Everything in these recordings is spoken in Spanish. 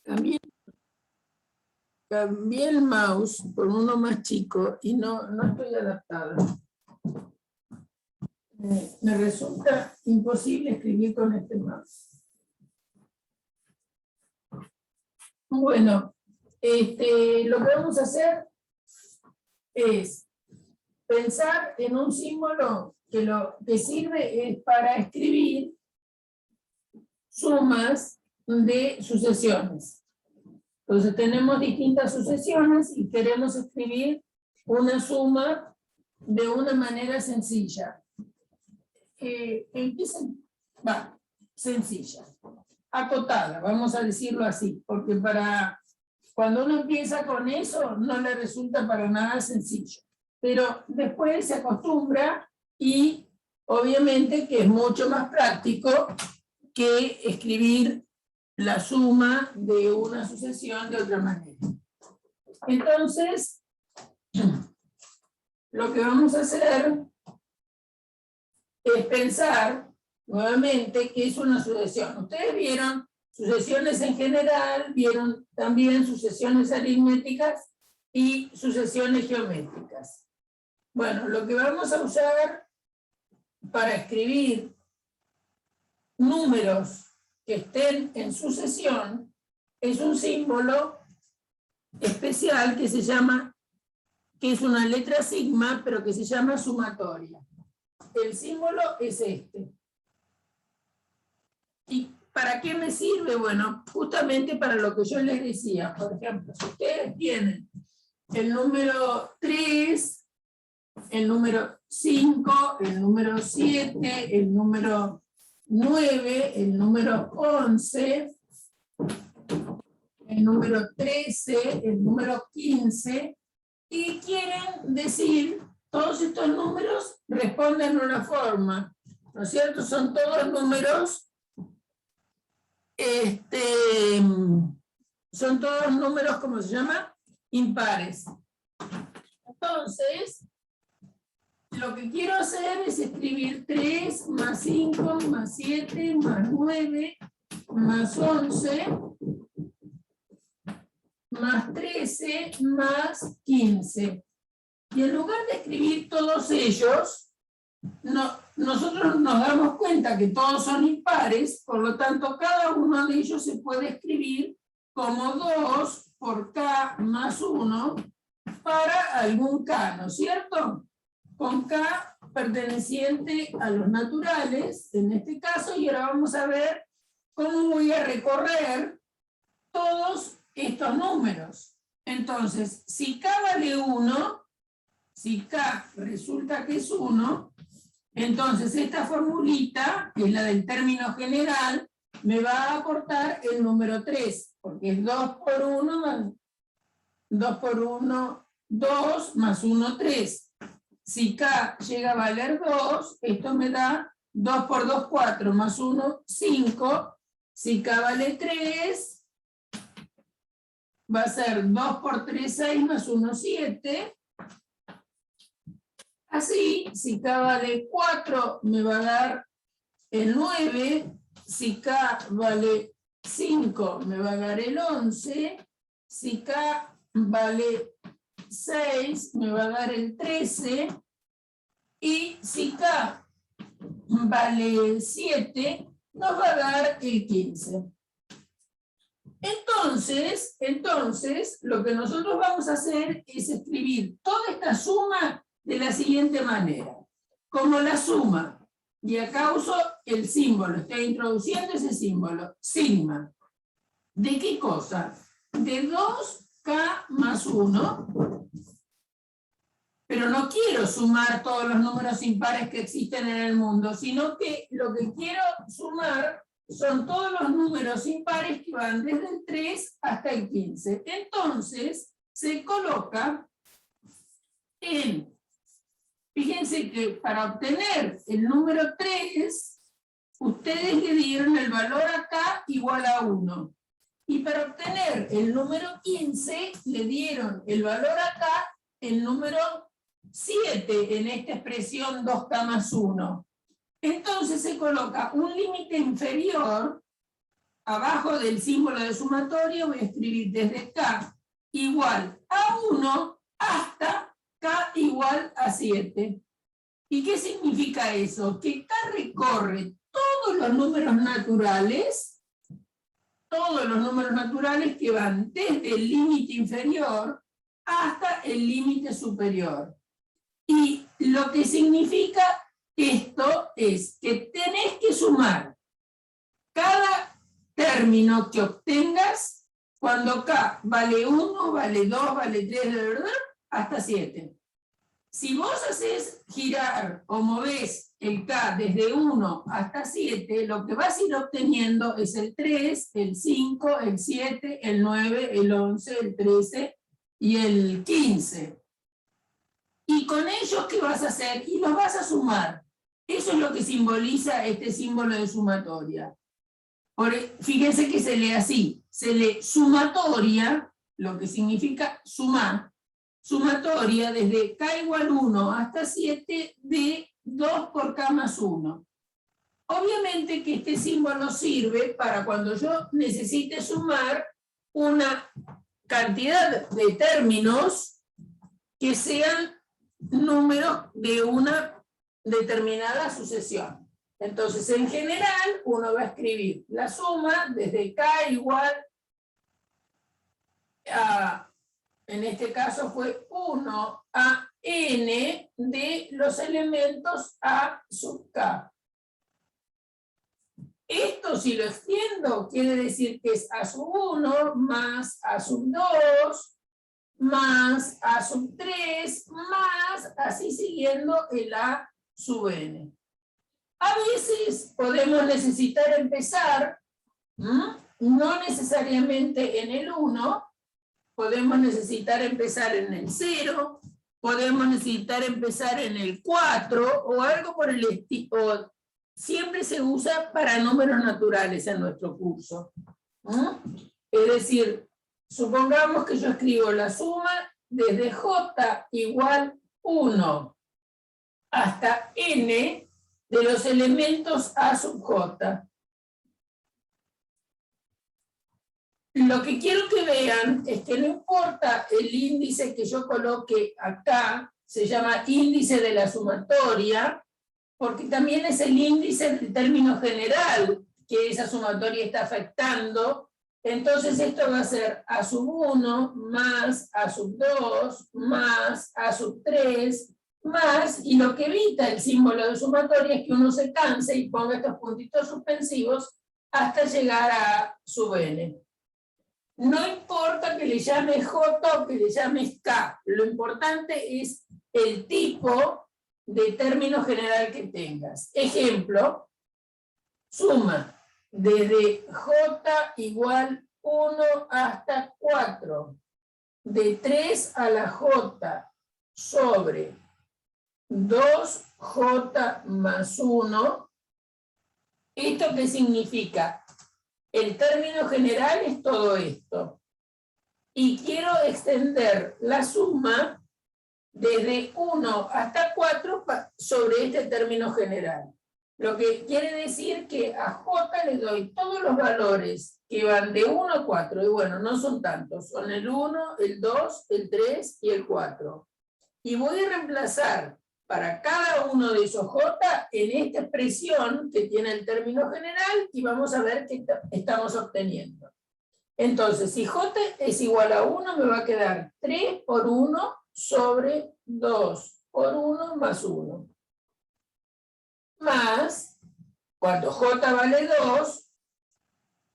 Cambié el mouse por uno más chico y no estoy adaptada. Me resulta imposible escribir con este mouse. Bueno, lo que vamos a hacer es pensar en un símbolo que lo que sirve es para escribir sumas de sucesiones. Entonces tenemos distintas sucesiones y queremos escribir una suma de una manera sencilla. Sencilla, acotada, vamos a decirlo así, porque cuando uno empieza con eso no le resulta para nada sencillo, pero después se acostumbra y obviamente que es mucho más práctico que escribir la suma de una sucesión de otra manera. Entonces, lo que vamos a hacer es pensar nuevamente qué es una sucesión. Ustedes vieron sucesiones en general, vieron también sucesiones aritméticas y sucesiones geométricas. Bueno, lo que vamos a usar para escribir números que estén en sucesión es un símbolo especial que se llama, que es una letra sigma, pero que se llama sumatoria. El símbolo es este. ¿Y para qué me sirve? Bueno, justamente para lo que yo les decía. Por ejemplo, si ustedes tienen el número 3, el número 5, el número 7, el número 9, el número 11, el número 13, el número 15, y quieren decir, todos estos números responden a una forma, ¿no es cierto? Son todos números, ¿cómo se llama? Impares. Entonces, lo que quiero hacer es escribir 3 más 5 más 7 más 9 más 11 más 13 más 15. Y en lugar de escribir todos ellos, nosotros nos damos cuenta que todos son impares, por lo tanto cada uno de ellos se puede escribir como 2 por k más 1 para algún k, ¿no es cierto? Con k perteneciente a los naturales, en este caso, y ahora vamos a ver cómo voy a recorrer todos estos números. Entonces, si k vale 1, si k resulta que es 1, entonces esta formulita, que es la del término general, me va a aportar el número 3, porque es 2 por 1 más 2 por 1, 2 más 1, 3. Si k llega a valer 2, esto me da 2 por 2, 4, más 1, 5. Si k vale 3, va a ser 2 por 3, 6, más 1, 7. Así, si k vale 4, me va a dar el 9. Si k vale 5, me va a dar el 11. Si k vale 6, me va a dar el 13. Y si k vale 7, nos va a dar el 15. Entonces, lo que nosotros vamos a hacer es escribir toda esta suma de la siguiente manera. Como la suma, y acá uso el símbolo, estoy introduciendo ese símbolo, sigma. ¿De qué cosa? De 2k más 1, pero no quiero sumar todos los números impares que existen en el mundo, sino que lo que quiero sumar son todos los números impares que van desde el 3 hasta el 15. Entonces, se coloca en... Fíjense que para obtener el número 3, ustedes le dieron el valor acá igual a 1. Y para obtener el número 15, le dieron el valor acá, el número 7, en esta expresión 2k más 1. Entonces se coloca un límite inferior abajo del símbolo de sumatoria voy a escribir desde K igual a 1 hasta K igual a 7. ¿Y qué significa eso? Que K recorre todos los números naturales que van desde el límite inferior hasta el límite superior. Y lo que significa esto es que tenés que sumar cada término que obtengas cuando K vale 1, vale 2, vale 3, de verdad, hasta 7. Si vos haces girar o movés el K desde 1 hasta 7, lo que vas a ir obteniendo es el 3, el 5, el 7, el 9, el 11, el 13 y el 15. Y con ellos, ¿qué vas a hacer? Y los vas a sumar. Eso es lo que simboliza este símbolo de sumatoria. Fíjense que se lee así. Se lee sumatoria, lo que significa sumar. Sumatoria desde K igual 1 hasta 7 de 2 por K más 1. Obviamente que este símbolo sirve para cuando yo necesite sumar una cantidad de términos que sean números de una determinada sucesión. Entonces, en general, uno va a escribir la suma desde K igual a, en este caso fue 1 a n de los elementos A sub K. Esto, si lo extiendo, quiere decir que es A sub 1 más A sub 2 más A sub 3, más, así siguiendo el A sub n. A veces podemos necesitar empezar, no necesariamente en el 1, podemos necesitar empezar en el 0, podemos necesitar empezar en el 4, o algo por el estilo. Siempre se usa para números naturales en nuestro curso. Es decir, supongamos que yo escribo la suma desde J igual 1 hasta N de los elementos A sub J. Lo que quiero que vean es que no importa el índice que yo coloque acá, se llama índice de la sumatoria, porque también es el índice del término general que esa sumatoria está afectando. Entonces esto va a ser A sub 1 más A sub 2 más A sub 3 más, y lo que evita el símbolo de sumatoria es que uno se canse y ponga estos puntitos suspensivos hasta llegar a sub n. No importa que le llames J o que le llames K, lo importante es el tipo de término general que tengas. Ejemplo, suma desde J igual 1 hasta 4, de 3 a la J sobre 2J más 1. ¿Esto qué significa? El término general es todo esto. Y quiero extender la suma desde 1 hasta 4 sobre este término general. Lo que quiere decir que a J le doy todos los valores que van de 1 a 4. Y bueno, no son tantos. Son el 1, el 2, el 3 y el 4. Y voy a reemplazar para cada uno de esos J en esta expresión que tiene el término general y vamos a ver qué estamos obteniendo. Entonces, si J es igual a 1, me va a quedar 3 por 1 sobre 2 por 1 más 1. Más, cuando J vale 2,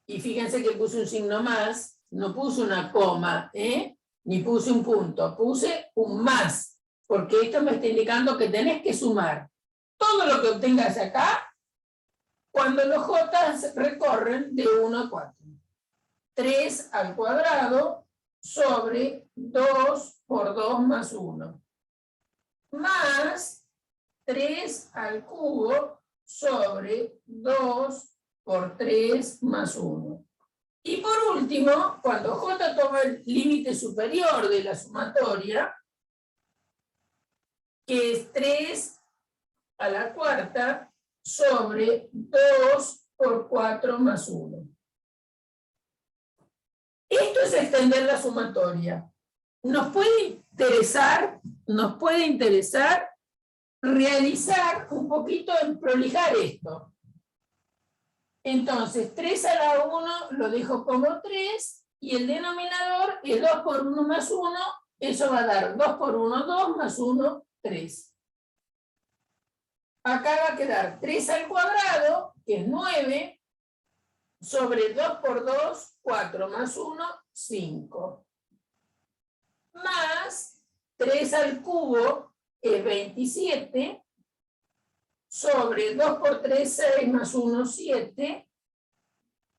y fíjense que puse un signo más, no puse una coma, ni puse un punto, puse un más. Porque esto me está indicando que tenés que sumar todo lo que obtengas acá cuando los J recorren de 1 a 4. 3 al cuadrado sobre 2 por 2 más 1. Más 3 al cubo sobre 2 por 3 más 1. Y por último, cuando J toma el límite superior de la sumatoria, que es 3 a la cuarta sobre 2 por 4 más 1. es extender la sumatoria? Nos puede interesar realizar un poquito en prolijar esto. Entonces, 3 a la 1 lo dejo como 3, y el denominador es 2 por 1 más 1, eso va a dar 2 por 1, 2, más 1, 3. Acá va a quedar 3 al cuadrado, que es 9, sobre 2 por 2, 4, más 1, 5. Más 3 al cubo, es 27, sobre 2 por 3, 6, más 1, 7,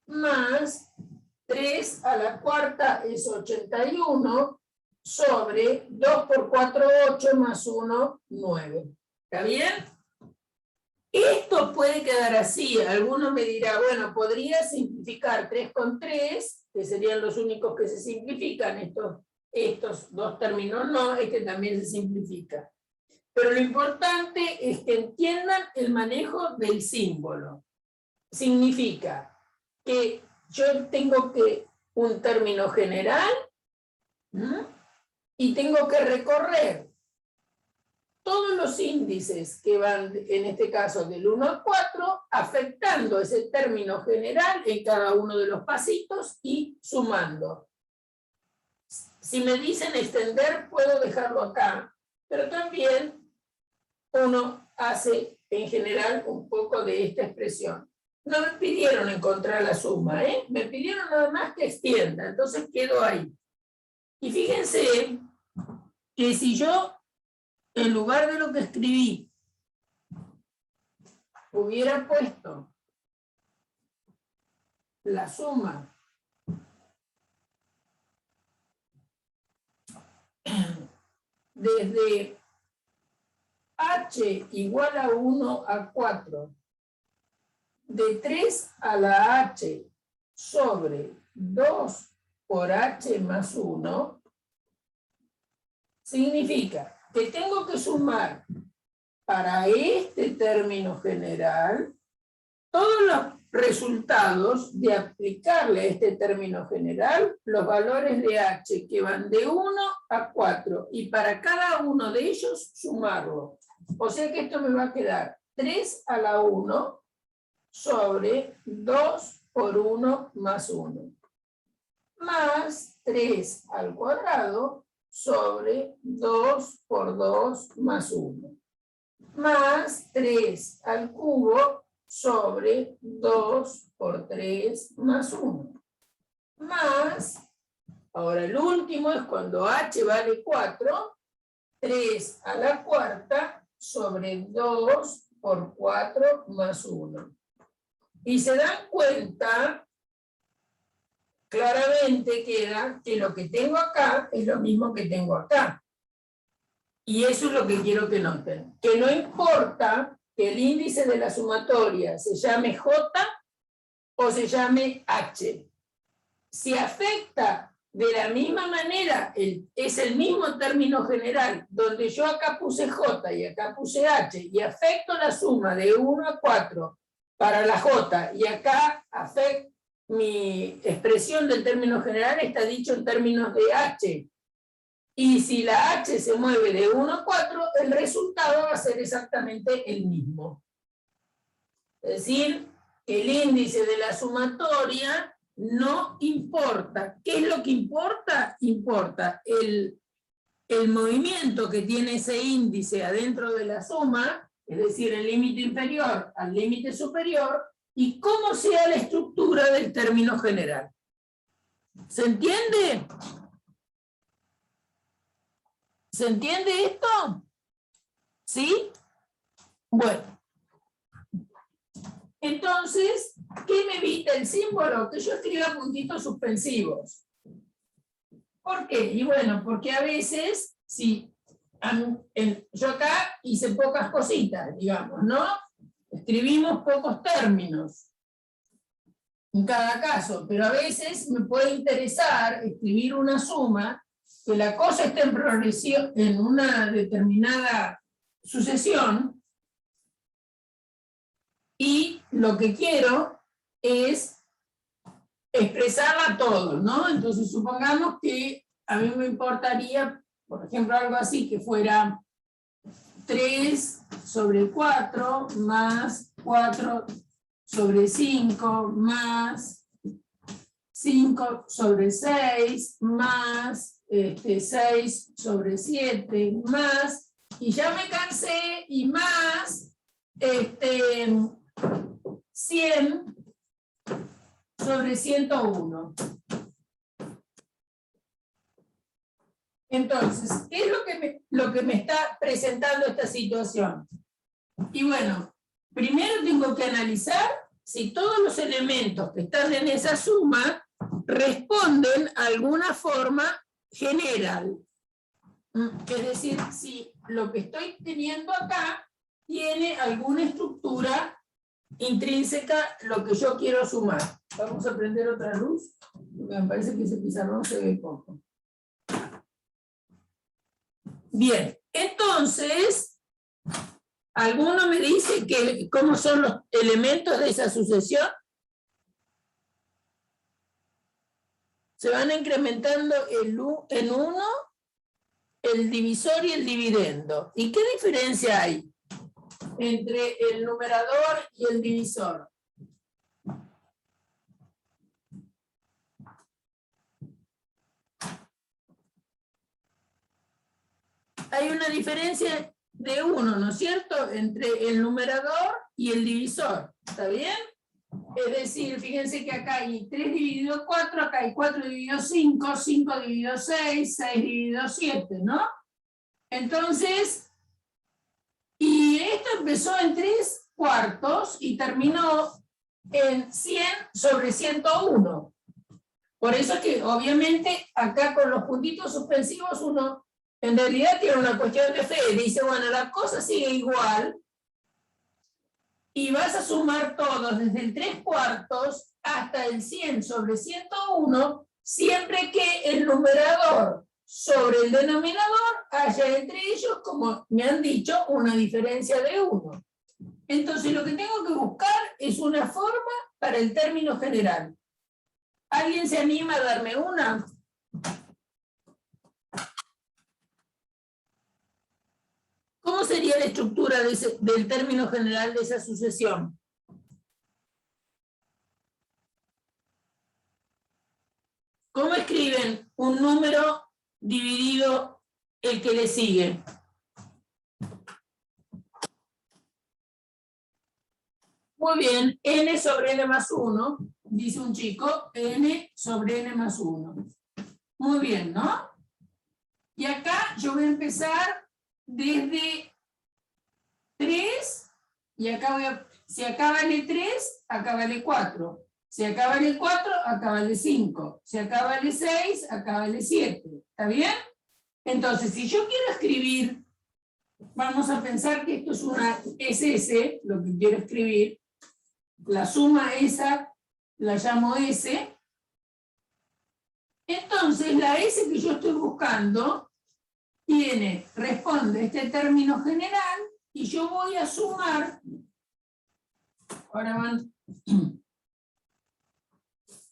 más 3 a la cuarta es 81, sobre 2 por 4, 8, más 1, 9. ¿Está bien? Esto puede quedar así. Alguno me dirá, bueno, podría simplificar 3 con 3, que serían los únicos que se simplifican, estos dos términos no, este también se simplifica. Pero lo importante es que entiendan el manejo del símbolo. Significa que yo tengo un término general, ¿no? Y tengo que recorrer todos los índices que van, en este caso, del 1 al 4, afectando ese término general en cada uno de los pasitos y sumando. Si me dicen extender, puedo dejarlo acá, pero también uno hace en general un poco de esta expresión. No me pidieron encontrar la suma, me pidieron nada más que extienda, entonces quedo ahí. Y fíjense que si yo, en lugar de lo que escribí, hubiera puesto la suma desde h igual a 1 a 4, de 3 a la h sobre 2 por h más 1, significa que tengo que sumar para este término general todos los resultados de aplicarle a este término general los valores de h que van de 1 a 4, y para cada uno de ellos sumarlo. O sea que esto me va a quedar 3 a la 1 sobre 2 por 1 más 1, más 3 al cuadrado sobre 2 por 2 más 1, más 3 al cubo sobre 2 por 3 más 1, más, ahora el último es cuando h vale 4, 3 a la cuarta sobre 2 por 4 más 1. Y se dan cuenta, claramente queda que lo que tengo acá es lo mismo que tengo acá. Y eso es lo que quiero que noten. Que no importa que el índice de la sumatoria se llame J o se llame H. Si afecta de la misma manera, es el mismo término general, donde yo acá puse J y acá puse H, y afecto la suma de 1 a 4 para la J, y acá afecto mi expresión del término general, está dicho en términos de H. Y si la H se mueve de 1 a 4, el resultado va a ser exactamente el mismo. Es decir, el índice de la sumatoria no importa. ¿Qué es lo que importa? Importa el movimiento que tiene ese índice adentro de la suma, es decir, el límite inferior al límite superior, y cómo sea la estructura del término general. ¿Se entiende? ¿Se entiende esto? ¿Sí? Bueno. Entonces, ¿qué me evita el símbolo? Que yo escriba puntitos suspensivos. ¿Por qué? Y bueno, porque a veces, si yo acá hice pocas cositas, digamos, ¿no? Escribimos pocos términos en cada caso, pero a veces me puede interesar escribir una suma, que la cosa esté en progresión, en una determinada sucesión, y lo que quiero es expresarla todo, ¿no? Entonces supongamos que a mí me importaría, por ejemplo, algo así, que fuera 3 sobre 4 más 4 sobre 5 más 5 sobre 6 más 6 sobre 7 más, y ya me cansé, y más 100 sobre 101. Entonces, ¿qué es lo que me está presentando esta situación? Y bueno, primero tengo que analizar si todos los elementos que están en esa suma responden a alguna forma general. Es decir, si lo que estoy teniendo acá tiene alguna estructura intrínseca, lo que yo quiero sumar. Vamos a prender otra luz, porque me parece que ese pizarrón se ve poco. Bien, entonces, ¿alguno me dice cómo son los elementos de esa sucesión? Se van incrementando en 1 el divisor y el dividendo. ¿Y qué diferencia hay entre el numerador y el divisor? Hay una diferencia de 1, ¿no es cierto?, entre el numerador y el divisor. ¿Está bien? Es decir, fíjense que acá hay 3 dividido 4, acá hay 4 dividido 5, 5 dividido 6, 6 dividido 7, ¿no? Entonces, y esto empezó en 3 cuartos y terminó en 100 sobre 101. Por eso es que, obviamente, acá con los puntitos suspensivos uno en realidad tiene una cuestión de fe. Dice, bueno, la cosa sigue igual, y vas a sumar todos desde el 3 cuartos hasta el 100 sobre 101, siempre que el numerador sobre el denominador haya entre ellos, como me han dicho, una diferencia de 1. Entonces lo que tengo que buscar es una forma para el término general. ¿Alguien se anima a darme una? ¿Cómo sería la estructura del término general de esa sucesión? ¿Cómo escriben un número dividido el que le sigue? Muy bien, n sobre n más 1, dice un chico, n sobre n más 1. Muy bien, ¿no? Y acá yo voy a empezar desde 3, y acá si acá vale 3, acá vale 4. Si acá vale 4, acá vale 5. Si acá vale 6, acá vale 7. ¿Está bien? Entonces, si yo quiero escribir, vamos a pensar que esto es una SS, lo que quiero escribir. La suma esa la llamo S. Entonces, la S que yo estoy buscando responde a este término general, y yo voy a sumar, ahora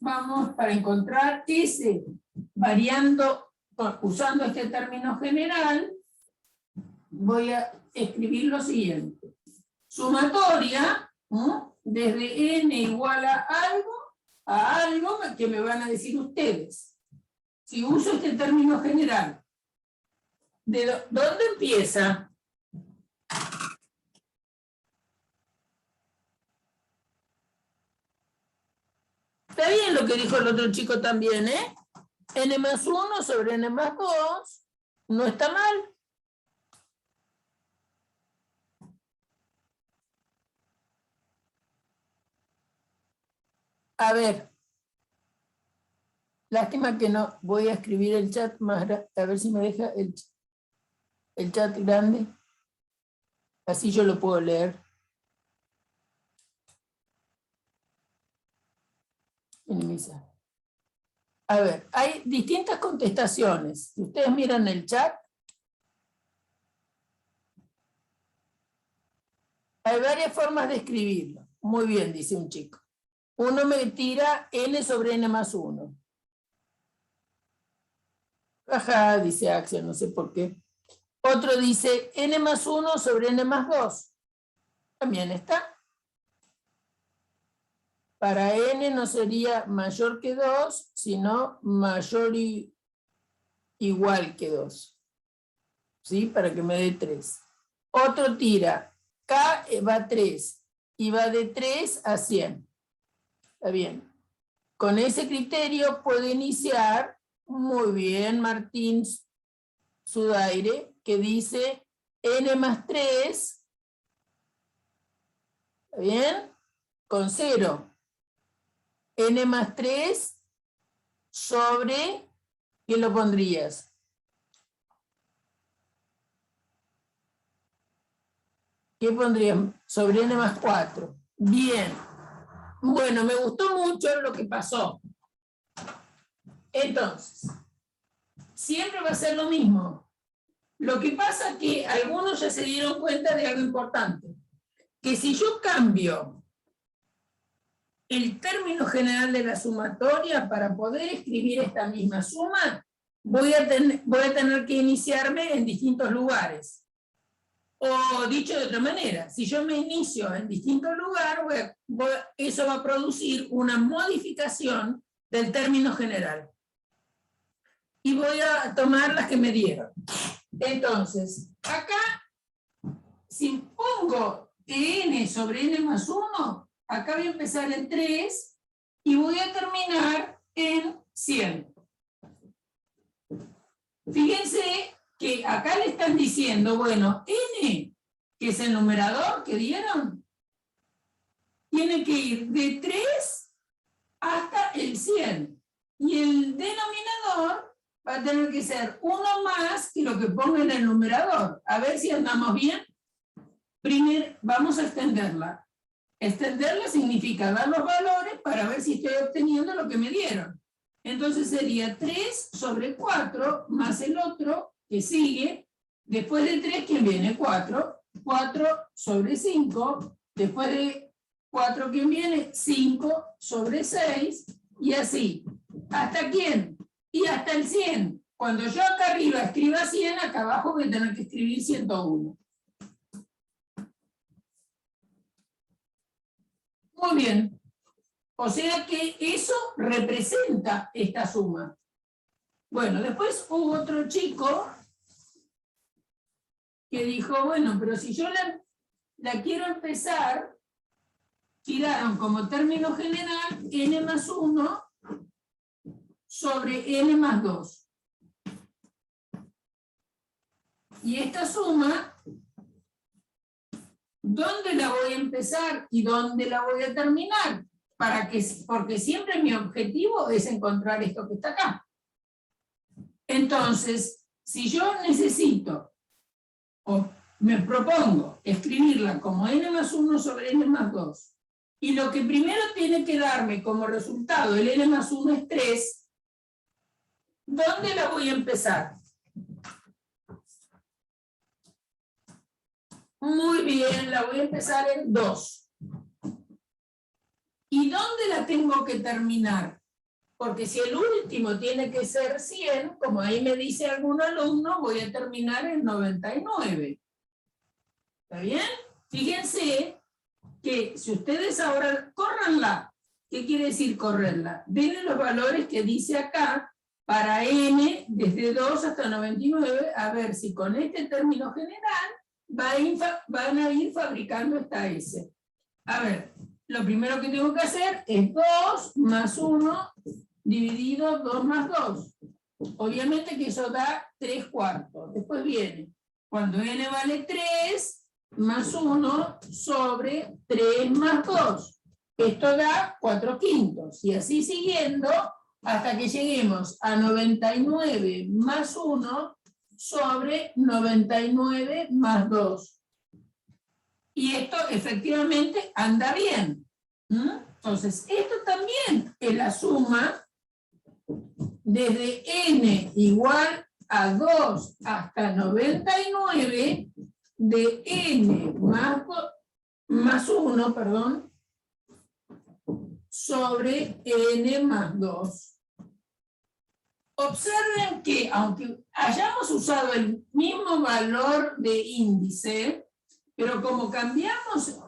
vamos para encontrar S variando, usando este término general, voy a escribir lo siguiente. Sumatoria, ¿no?, desde n igual a algo que me van a decir ustedes. Si uso este término general, ¿de dónde empieza? Está bien lo que dijo el otro chico también, ¿eh? N más 1 sobre N más 2, no está mal. A ver, lástima que no voy a escribir el chat más, a ver si me deja el chat grande, así yo lo puedo leer. Minimizar. A ver, hay distintas contestaciones. Si ustedes miran el chat, hay varias formas de escribirlo. Muy bien, dice un chico. Uno me tira n sobre n más 1. Ajá, dice Axel, no sé por qué. Otro dice n más 1 sobre n más 2. También está. Para n no sería mayor que 2, sino mayor y igual que 2. ¿Sí? Para que me dé 3. Otro tira. K va a 3. Y va de 3 a 100. Está bien. Con ese criterio puedo iniciar, muy bien, Martín Sudaire, que dice n más 3, ¿está bien? Con 0. N más 3 sobre, ¿qué lo pondrías? ¿Qué pondrías? Sobre n más 4. Bien. Bueno, me gustó mucho lo que pasó. Entonces, siempre va a ser lo mismo. Lo que pasa es que algunos ya se dieron cuenta de algo importante. Que si yo cambio el término general de la sumatoria para poder escribir esta misma suma, voy a tener que iniciarme en distintos lugares. O dicho de otra manera, si yo me inicio en distintos lugares, eso va a producir una modificación del término general. Y voy a tomar las que me dieron. Entonces, acá, si pongo n sobre n más 1, acá voy a empezar en 3 y voy a terminar en 100. Fíjense que acá le están diciendo, bueno, n, que es el numerador que dieron, tiene que ir de 3 hasta el 100. Y el denominador va a tener que ser 1 más que lo que ponga en el numerador. A ver si andamos bien. Primero, vamos a extenderla. Extenderla significa dar los valores para ver si estoy obteniendo lo que me dieron. Entonces sería 3 sobre 4 más el otro que sigue. Después de 3, ¿quién viene? 4. 4 sobre 5. Después de 4, ¿quién viene? 5 sobre 6. Y así. ¿Hasta quién? Y hasta el 100. Cuando yo acá arriba escriba 100, acá abajo voy a tener que escribir 101. Muy bien. O sea que eso representa esta suma. Bueno, después hubo otro chico que dijo, bueno, pero si yo la quiero empezar, tiraron como término general n más 1 sobre n más 2. Y esta suma, ¿dónde la voy a empezar y dónde la voy a terminar? Porque siempre mi objetivo es encontrar esto que está acá. Entonces, si yo necesito, o me propongo escribirla como n más 1 sobre n más 2, y lo que primero tiene que darme como resultado, el n más 1 es 3, ¿dónde la voy a empezar? Muy bien, la voy a empezar en 2. ¿Y dónde la tengo que terminar? Porque si el último tiene que ser 100, como ahí me dice algún alumno, voy a terminar en 99. ¿Está bien? Fíjense que si ustedes ahora córranla, ¿qué quiere decir correrla? Ven los valores que dice acá para n desde 2 hasta 99, a ver si con este término general van a ir fabricando esta S. A ver, lo primero que tengo que hacer es 2 más 1 dividido 2 más 2. Obviamente que eso da 3/4. Después viene, cuando n vale 3, más 1 sobre 3 más 2. Esto da 4/5. Y así siguiendo, hasta que lleguemos a 99 más 1 sobre 99 más 2. Y esto efectivamente anda bien. Entonces, esto también es la suma desde n igual a 2 hasta 99 de n más 1, sobre n más 2. Observen que, aunque hayamos usado el mismo valor de índice, pero como cambiamos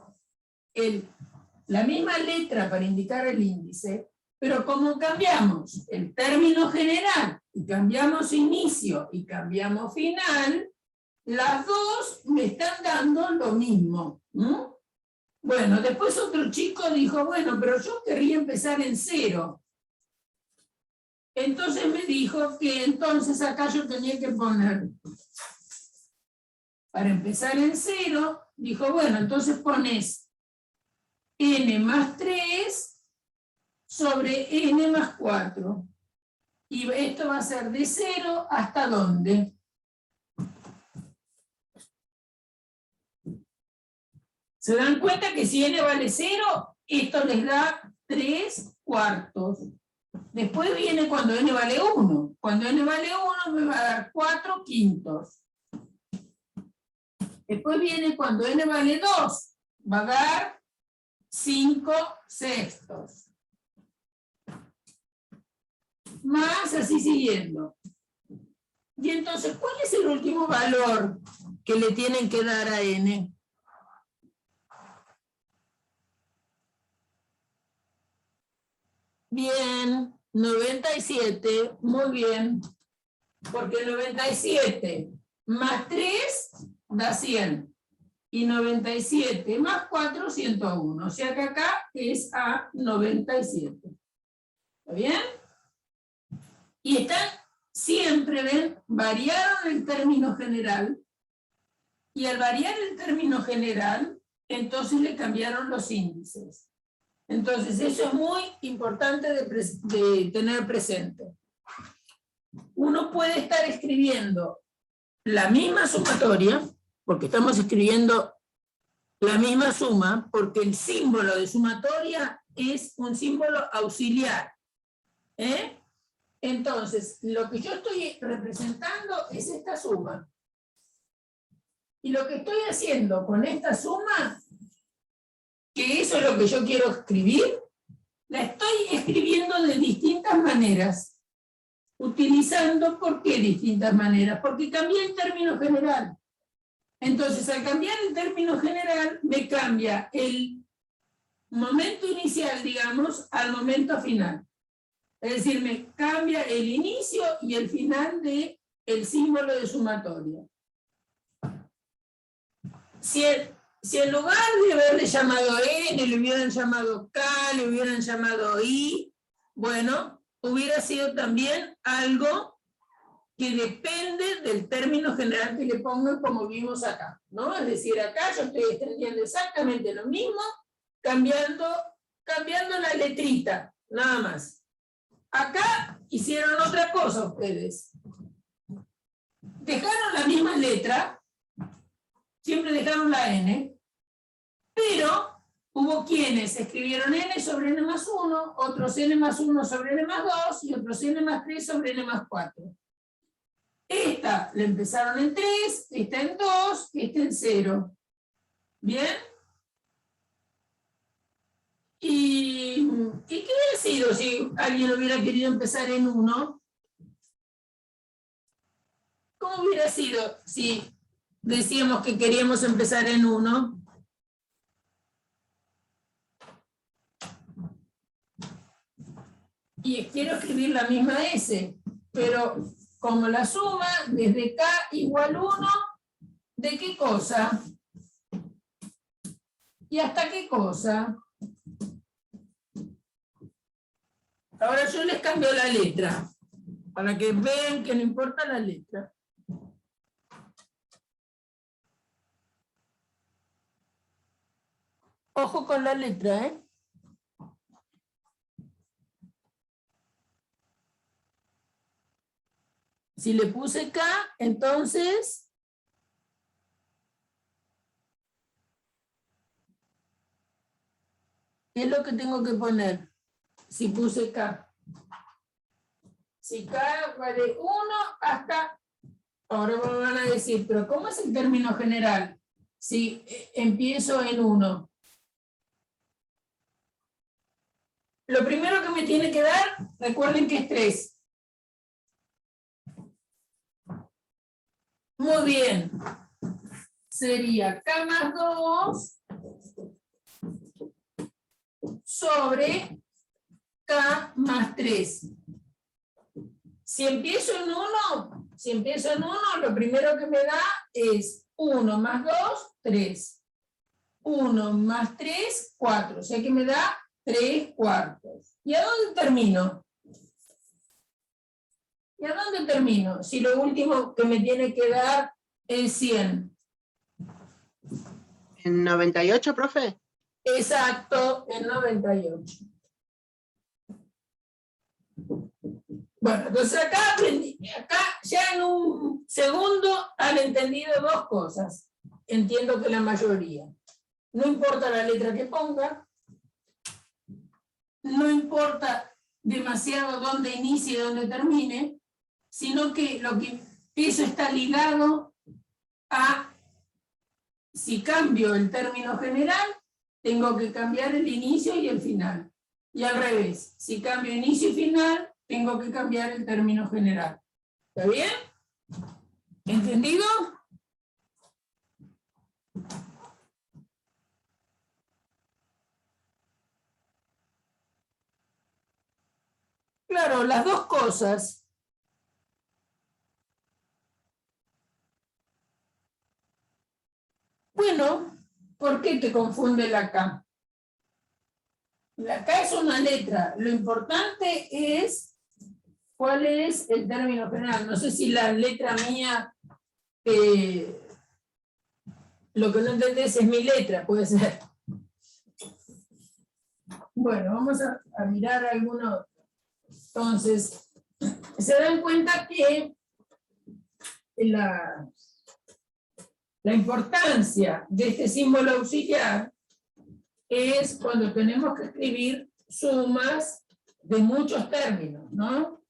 la misma letra para indicar el índice, pero como cambiamos el término general, y cambiamos inicio y cambiamos final, las dos me están dando lo mismo. Bueno, después otro chico dijo, bueno, pero yo querría empezar en 0. Entonces me dijo que entonces acá yo tenía que poner, para empezar en 0, dijo, bueno, entonces pones n más 3 sobre n más 4. Y esto va a ser de 0 hasta ¿dónde? ¿Se dan cuenta que si n vale 0, esto les da 3/4? Después viene cuando n vale 1. Cuando n vale 1 me va a dar 4/5. Después viene cuando n vale 2. Va a dar 5/6. Más así siguiendo. Y entonces, ¿cuál es el último valor que le tienen que dar a n? Bien, 97, muy bien. Porque 97 más 3 da 100. Y 97 más 4, 101. O sea que acá es a 97. ¿Está bien? Y están, siempre ven, variaron el término general. Y al variar el término general, entonces le cambiaron los índices. Entonces, eso es muy importante de tener presente. Uno puede estar escribiendo la misma sumatoria, porque estamos escribiendo la misma suma, porque el símbolo de sumatoria es un símbolo auxiliar. Entonces, lo que yo estoy representando es esta suma. Y lo que estoy haciendo con esta suma, que eso es lo que yo quiero escribir, la estoy escribiendo de distintas maneras. Utilizando, ¿por qué distintas maneras? Porque cambié el término general. Entonces, al cambiar el término general, me cambia el momento inicial, digamos, al momento final. Es decir, me cambia el inicio y el final del símbolo de sumatoria. Si en lugar de haberle llamado N, le hubieran llamado K, le hubieran llamado I, bueno, hubiera sido también algo que depende del término general que le pongan, como vimos acá, ¿no? Es decir, acá yo estoy extendiendo exactamente lo mismo, cambiando la letrita, nada más. Acá hicieron otra cosa ustedes. Dejaron la misma letra, siempre dejaron la N, pero hubo quienes escribieron N sobre N más 1, otros N más 1 sobre N más 2 y otros N más 3 sobre N más 4. Esta la empezaron en 3, esta en 2, esta en 0. ¿Bien? ¿Y qué hubiera sido si alguien hubiera querido empezar en 1? ¿Cómo hubiera sido si decíamos que queríamos empezar en 1? Y quiero escribir la misma S, pero como la suma desde K igual 1, ¿de qué cosa? ¿Y hasta qué cosa? Ahora yo les cambio la letra, para que vean que no importa la letra. Ojo con la letra, ¿eh? Si le puse K, entonces ¿qué es lo que tengo que poner? Si puse K. Si K vale 1 hasta... Ahora me van a decir, pero ¿cómo es el término general? Si empiezo en 1. Lo primero que me tiene que dar, recuerden que es 3. Muy bien. Sería K más 2 sobre K más 3. Si empiezo en 1, lo primero que me da es 1 más 2, 3. 1 más 3, 4. O sea que me da 3 cuartos. ¿Y a dónde termino? Si lo último que me tiene que dar es 100. ¿En 98, profe? Exacto, en 98. Bueno, entonces acá ya en un segundo han entendido 2 cosas. Entiendo que la mayoría. No importa la letra que ponga, no importa demasiado dónde inicie y dónde termine, sino que eso está ligado a, si cambio el término general, tengo que cambiar el inicio y el final. Y al revés, si cambio inicio y final, tengo que cambiar el término general. ¿Está bien? ¿Entendido? Claro, las 2 cosas. Bueno, ¿por qué te confunde la K? La K es una letra. Lo importante es cuál es el término general. No sé si la letra mía, lo que no entendés es mi letra, puede ser. Bueno, vamos a mirar algunos. Entonces, se dan cuenta que la importancia de este símbolo auxiliar es cuando tenemos que escribir sumas de muchos términos, ¿no?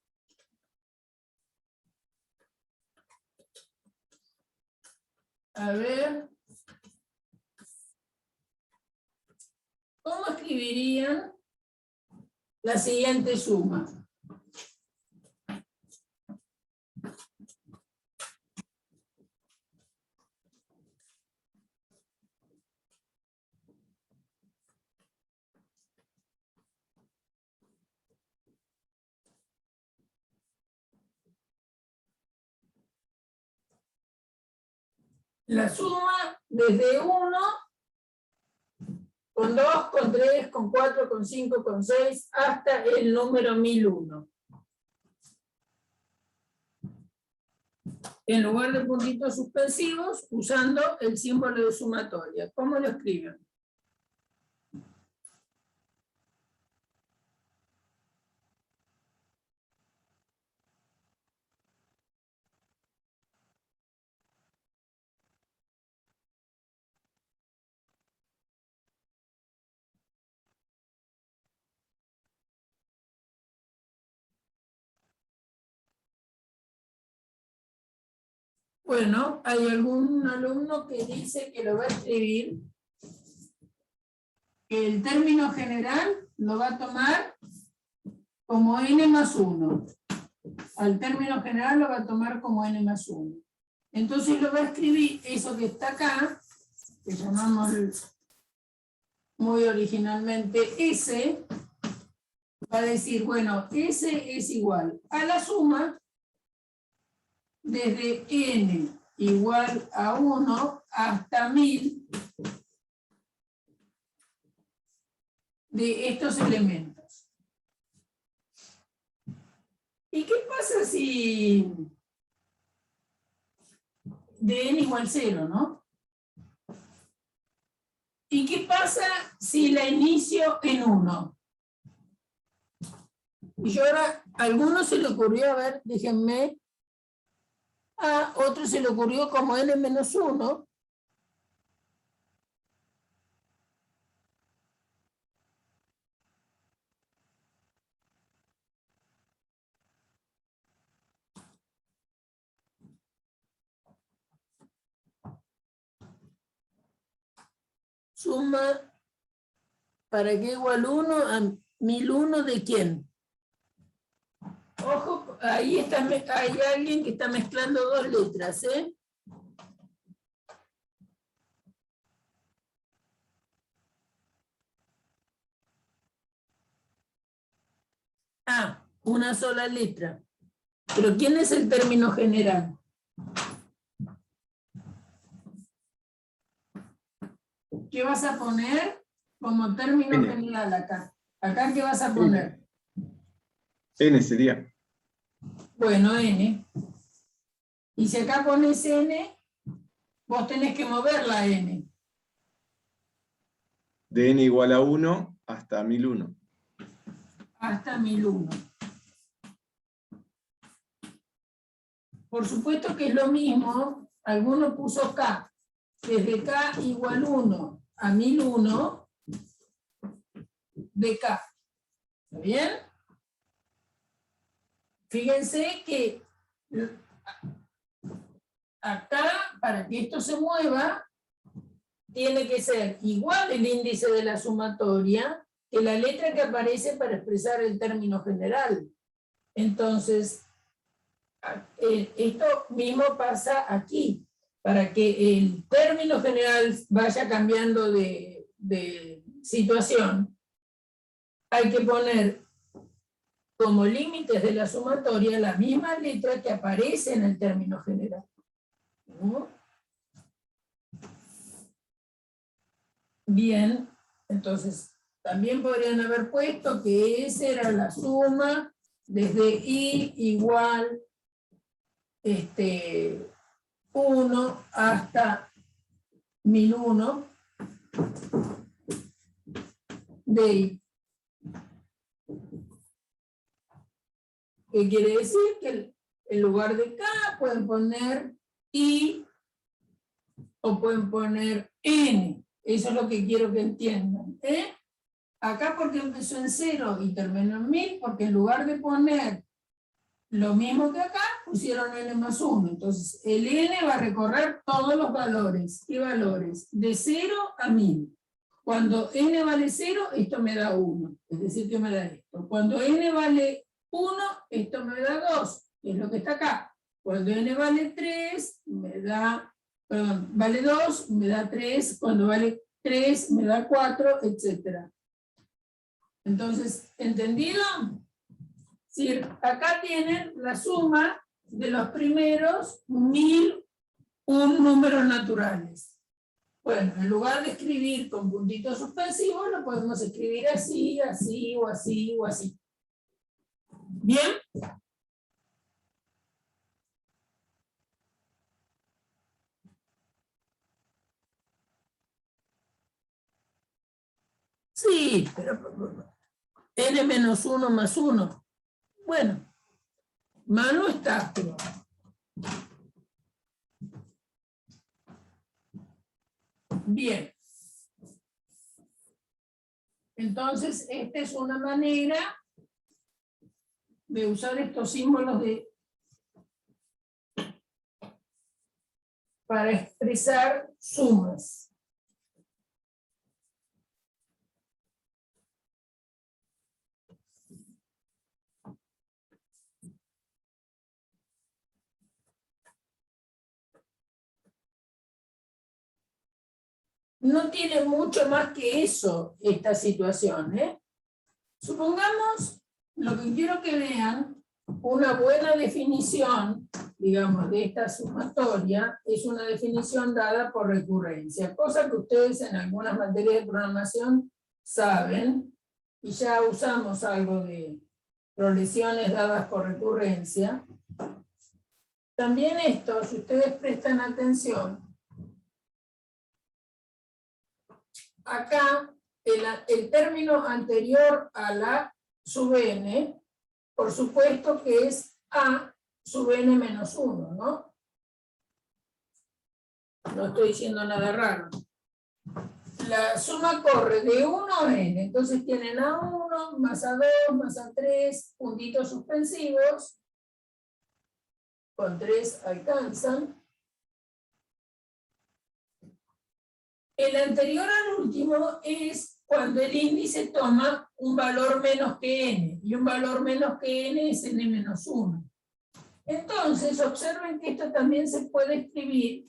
A ver. ¿Cómo escribirían la siguiente suma? La suma desde 1, con 2, con 3, con 4, con 5, con 6, hasta el número 1001. En lugar de puntitos suspensivos, usando el símbolo de sumatoria. ¿Cómo lo escriben? Bueno, hay algún alumno que dice que lo va a escribir, que el término general lo va a tomar como n más 1. Al término general lo va a tomar como n más 1. Entonces lo va a escribir, eso que está acá, que llamamos muy originalmente S, va a decir, bueno, S es igual a la suma desde n igual a 1 hasta 1000 de estos elementos. ¿Y qué pasa si de n igual 0, no? ¿Y qué pasa si la inicio en 1? Y yo ahora, a algunos se le ocurrió, a ver, déjenme, a otro se le ocurrió como n menos 1. Suma, ¿para qué igual 1? 1001 de quién? Ojo, ahí está, hay alguien que está mezclando dos letras, ¿eh? Ah, una sola letra. Pero ¿quién es el término general? ¿Qué vas a poner como término general acá? ¿Acá qué vas a poner? N sería. Bueno, N. Y si acá pones N, vos tenés que mover la N. De N igual a 1 hasta 1001. Hasta 1001. Por supuesto que es lo mismo, alguno puso K. Desde K igual 1 a 1001 de K. ¿Está bien? Fíjense que acá, para que esto se mueva, tiene que ser igual el índice de la sumatoria que la letra que aparece para expresar el término general. Entonces, esto mismo pasa aquí. Para que el término general vaya cambiando de situación, hay que poner como límites de la sumatoria la misma letra que aparece en el término general. ¿No? Bien, entonces también podrían haber puesto que esa era la suma desde I igual 1 hasta 1001 de I. ¿Qué quiere decir? Que en lugar de K pueden poner I o pueden poner N. Eso es lo que quiero que entiendan. Acá porque empezó en 0 y terminó en 1000, porque en lugar de poner lo mismo que acá, pusieron N más 1. Entonces, el N va a recorrer todos los valores. ¿Qué valores? De 0 a 1000. Cuando N vale 0, esto me da 1. Es decir, que me da esto. Cuando N vale 1, esto me da 2, que es lo que está acá. Cuando N vale 3, me da, perdón, vale 2, me da 3. Cuando vale 3, me da 4, etc. Entonces, ¿entendido? Sí, acá tienen la suma de los primeros 1001 números naturales. Bueno, en lugar de escribir con puntitos suspensivos, lo podemos escribir así, así, o así, o así. ¿Bien? Sí, pero n menos 1 más 1. Bueno, más no está, pero... Bien. Entonces, esta es una manera de usar estos símbolos para expresar sumas. No tiene mucho más que eso, esta situación, ¿eh? Supongamos, lo que quiero que vean, una buena definición, digamos, de esta sumatoria, es una definición dada por recurrencia, cosa que ustedes en algunas materias de programación saben, y ya usamos algo de progresiones dadas por recurrencia. También esto, si ustedes prestan atención, acá el término anterior a la sub n, por supuesto que es a sub n menos 1, ¿no? No estoy diciendo nada raro. La suma corre de 1 a n, entonces tienen A1 más A2 más A3, puntitos suspensivos, con 3 alcanzan. El anterior al último es cuando el índice toma un valor menos que n, y un valor menos que n es n menos 1. Entonces, observen que esto también se puede escribir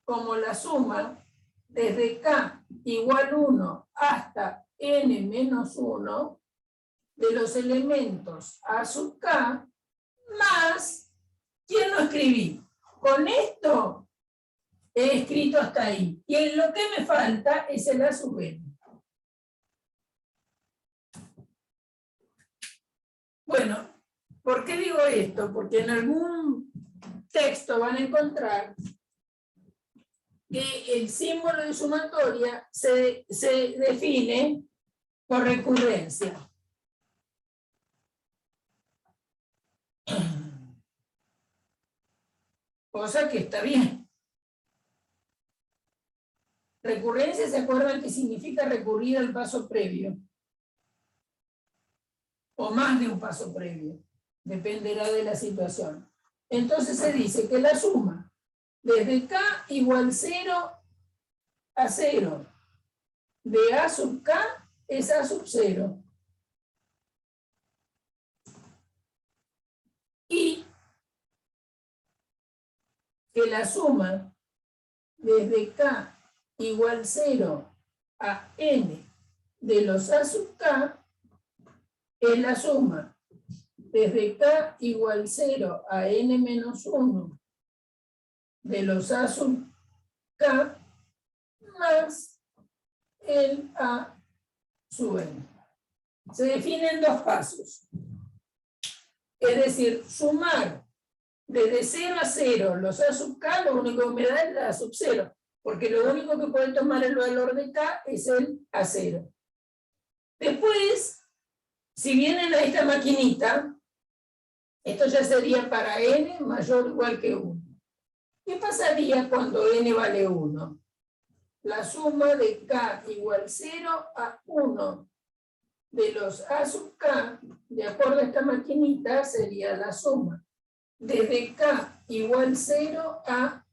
como la suma desde k igual 1 hasta n menos 1 de los elementos a sub k más, ¿quién lo escribí? Con esto he escrito hasta ahí. Y en lo que me falta es el a sub n. Bueno, ¿por qué digo esto? Porque en algún texto van a encontrar que el símbolo de sumatoria se define por recurrencia. Cosa que está bien. Recurrencia, ¿se acuerdan que significa recurrir al paso previo? O más de un paso previo. Dependerá de la situación. Entonces se dice que la suma desde k igual 0 a 0 de a sub k es a sub 0. Y que la suma desde k igual 0 a n de los a sub k es la suma desde k igual 0 a n menos 1 de los a sub k más el a sub n. Se definen dos pasos. Es decir, sumar desde 0 a 0 los a sub k, lo único que me da es la a sub 0, porque lo único que puede tomar el valor de k es el a 0. Después, si vienen a esta maquinita, esto ya sería para n mayor o igual que 1. ¿Qué pasaría cuando n vale 1? La suma de k igual 0 a 1 de los a sub k, de acuerdo a esta maquinita, sería la suma desde k igual 0 a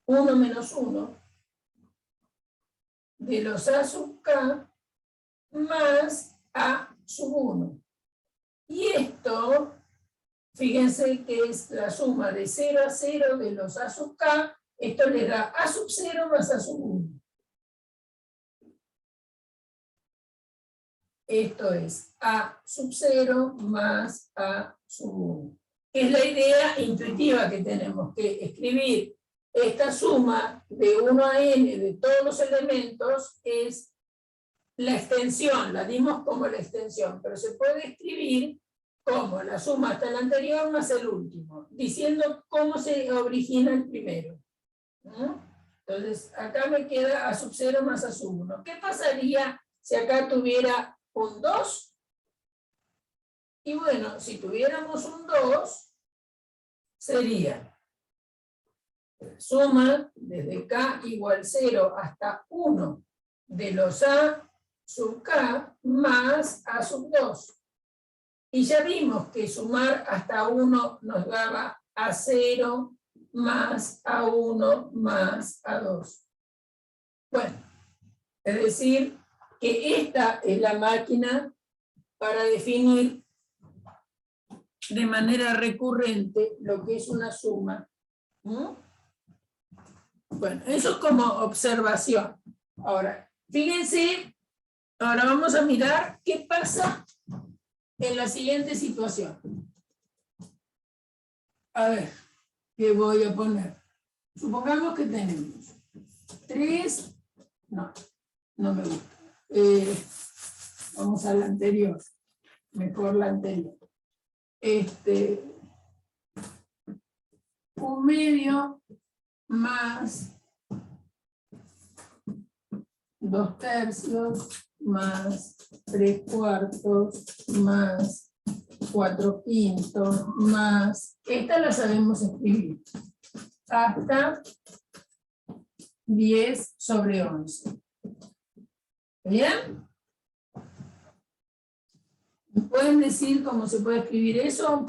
1 menos 1 de los a sub k más a sub 1. Y esto, fíjense que es la suma de 0 a 0 de los a sub k, esto le da a sub 0 más a sub 1. Esto es a sub 0 más a sub 1. Es la idea intuitiva que tenemos, que escribir esta suma de 1 a n de todos los elementos es la extensión, la dimos como la extensión, pero se puede escribir como la suma hasta el anterior más el último, diciendo cómo se origina el primero. ¿No? Entonces, acá me queda a sub 0 más a sub 1. ¿Qué pasaría si acá tuviera un 2? Y bueno, si tuviéramos un 2, sería suma desde k igual 0 hasta 1 de los a sub k más a sub 2. Y ya vimos que sumar hasta 1 nos daba a 0 más a 1 más a 2. Bueno, es decir, que esta es la máquina para definir de manera recurrente lo que es una suma. Bueno, eso es como observación. Ahora, fíjense, ahora vamos a mirar qué pasa en la siguiente situación. A ver, ¿qué voy a poner? Supongamos que tenemos 3, no me gusta. Vamos a la anterior, mejor la anterior. 1/2 más 2/3 más 3/4 más 4/5 más, esta la sabemos escribir, hasta 10 sobre 11. ¿Bien? ¿Me pueden decir cómo se puede escribir eso?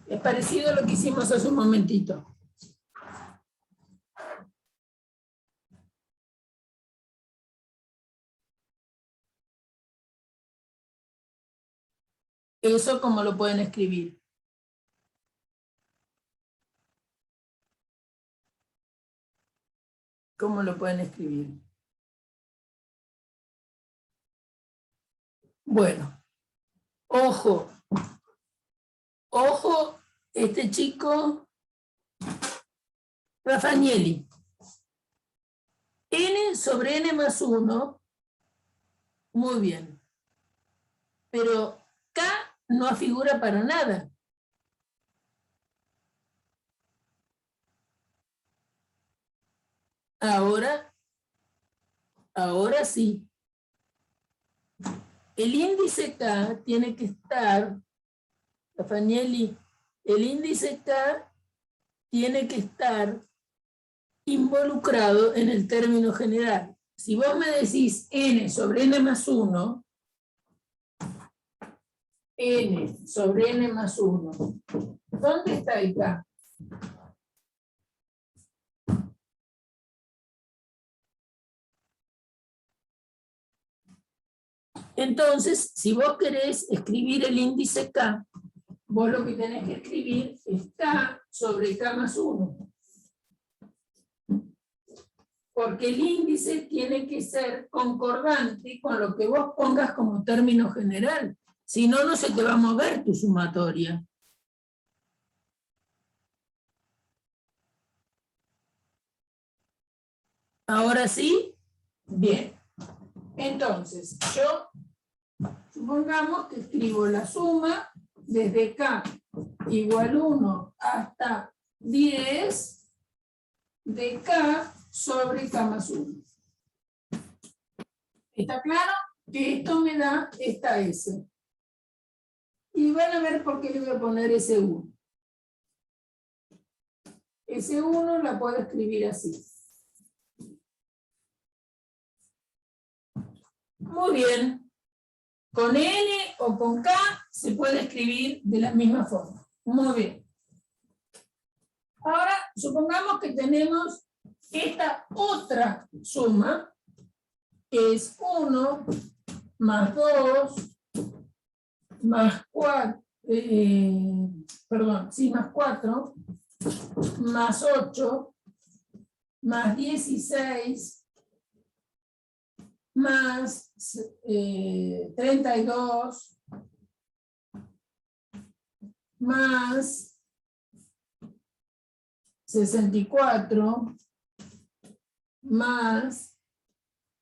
Es parecido a lo que hicimos hace un momentito. ¿Eso cómo lo pueden escribir? ¿Cómo lo pueden escribir? Bueno, ojo. Ojo, este chico, Raffagnelli. N sobre N más 1, muy bien. Pero K no figura para nada. Ahora sí. El índice K tiene que estar, Raffagnelli, el índice K tiene que estar involucrado en el término general. Si vos me decís N sobre N más 1, N sobre N más 1, ¿dónde está el K? Entonces, si vos querés escribir el índice K, vos lo que tenés que escribir es K sobre K más 1. Porque el índice tiene que ser concordante con lo que vos pongas como término general. Si no, no se te va a mover tu sumatoria. ¿Ahora sí? Bien. Entonces, yo supongamos que escribo la suma desde K igual 1 hasta 10 de K sobre K más 1. ¿Está claro? Que esto me da esta S. Y van a ver por qué le voy a poner S1. S1 la puedo escribir así. Muy bien. Con N o con K se puede escribir de la misma forma. Muy bien. Ahora, supongamos que tenemos esta otra suma, que es 1 más 2 más 4, más 4, más 8, más 16, más 32, más 64, más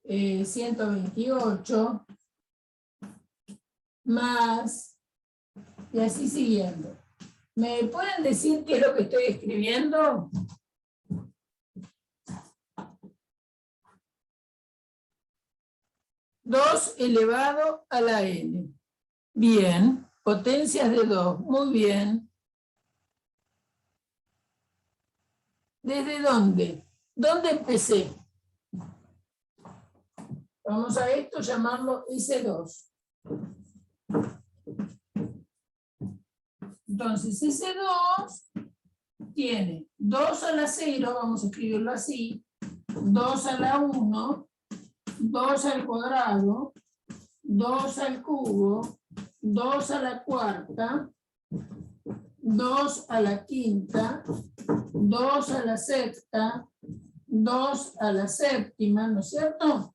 128, más, y así siguiendo. ¿Me pueden decir qué es lo que estoy escribiendo? Dos elevado a la n. Bien, potencias de 2, muy bien. ¿Desde dónde? ¿Dónde empecé? Vamos a esto llamarlo S2. Entonces, S2 tiene 2 a la 0, vamos a escribirlo así, 2 a la 1, 2 al cuadrado, 2 al cubo, 2 a la cuarta, 2 a la quinta, 2 a la sexta, 2 a la séptima, ¿no es cierto?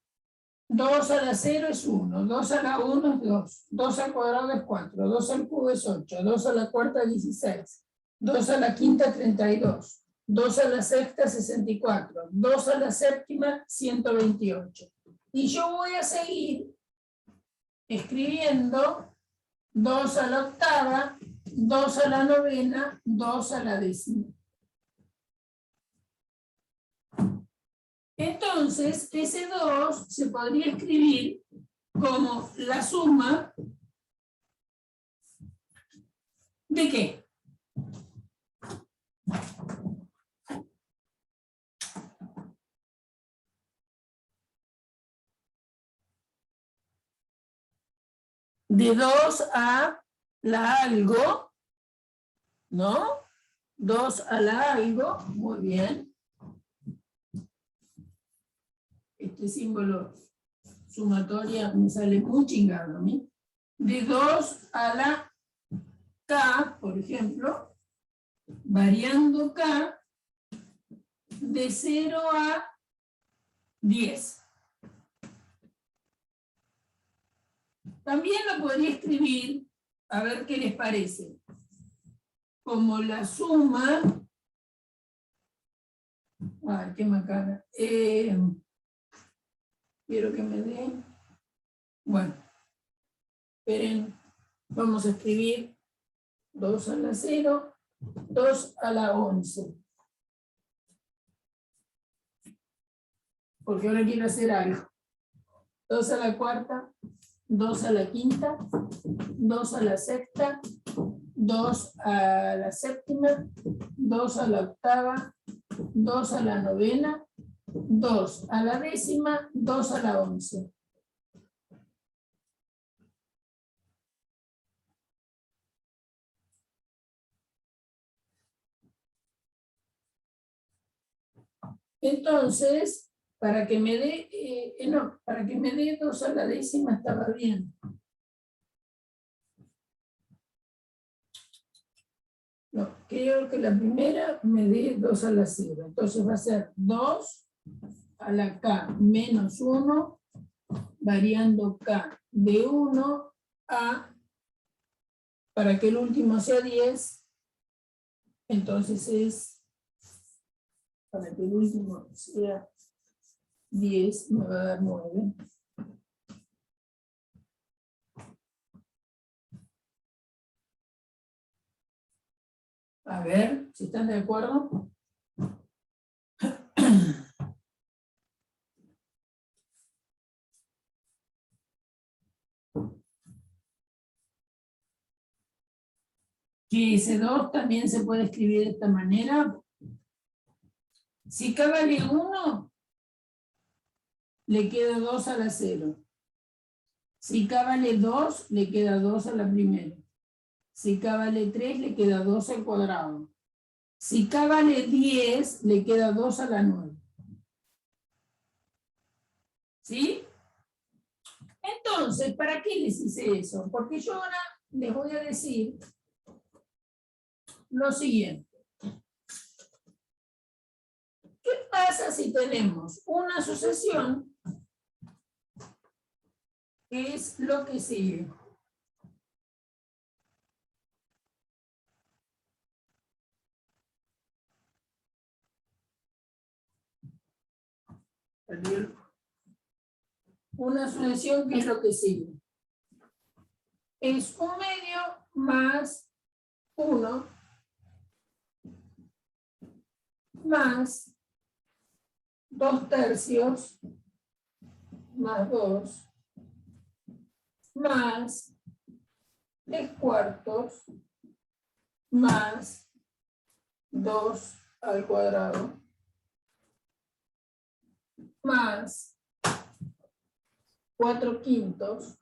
2 a la 0 es 1, 2 a la 1 es 2, 2 al cuadrado es 4, 2 al cubo es 8, 2 a la cuarta 16, 2 a la quinta 32, 2 a la sexta 64, 2 a la séptima 128. Y yo voy a seguir escribiendo 2 a la octava, 2 a la novena, 2 a la décima. Entonces, ese 2 se podría escribir como la suma ¿de qué? De 2 a la algo, ¿no? 2 a la algo, muy bien. Este símbolo sumatoria me sale muy chingado a mí. De 2 a la K, por ejemplo, variando K de 0 a 10. También lo podría escribir, a ver qué les parece, como la suma. Ay, qué macana. Quiero que me den. Bueno, esperen, vamos a escribir 2 a la 0, 2 a la 11. Porque ahora quiero hacer algo. 2 a la cuarta, 2 a la quinta, 2 a la sexta, 2 a la séptima, 2 a la octava, 2 a la novena, 2 a la décima, 2 a la 11. Entonces, para que me dé, para que me dé 2 a la décima estaba bien. No, creo que la primera me dé 2 a la 0. Entonces va a ser 2 a la K menos 1, variando K de 1 a, para que el último sea 10, entonces es, para que el último sea 10, me va a dar 9. A ver, si están de acuerdo. Que ese 2 también se puede escribir de esta manera. Si K vale 1, le queda 2 a la 0. Si K vale 2, le queda 2 a la primera. Si K vale 3, le queda 2 al cuadrado. Si K vale 10, le queda 2 a la 9. ¿Sí? Entonces, ¿para qué les hice eso? Porque yo ahora les voy a decir lo siguiente. ¿Qué pasa si tenemos una sucesión que es lo que sigue? Una sucesión que es lo que sigue. Es 1 medio más 1 más 2 tercios más 2 más 3 cuartos más 2 al cuadrado más 4 quintos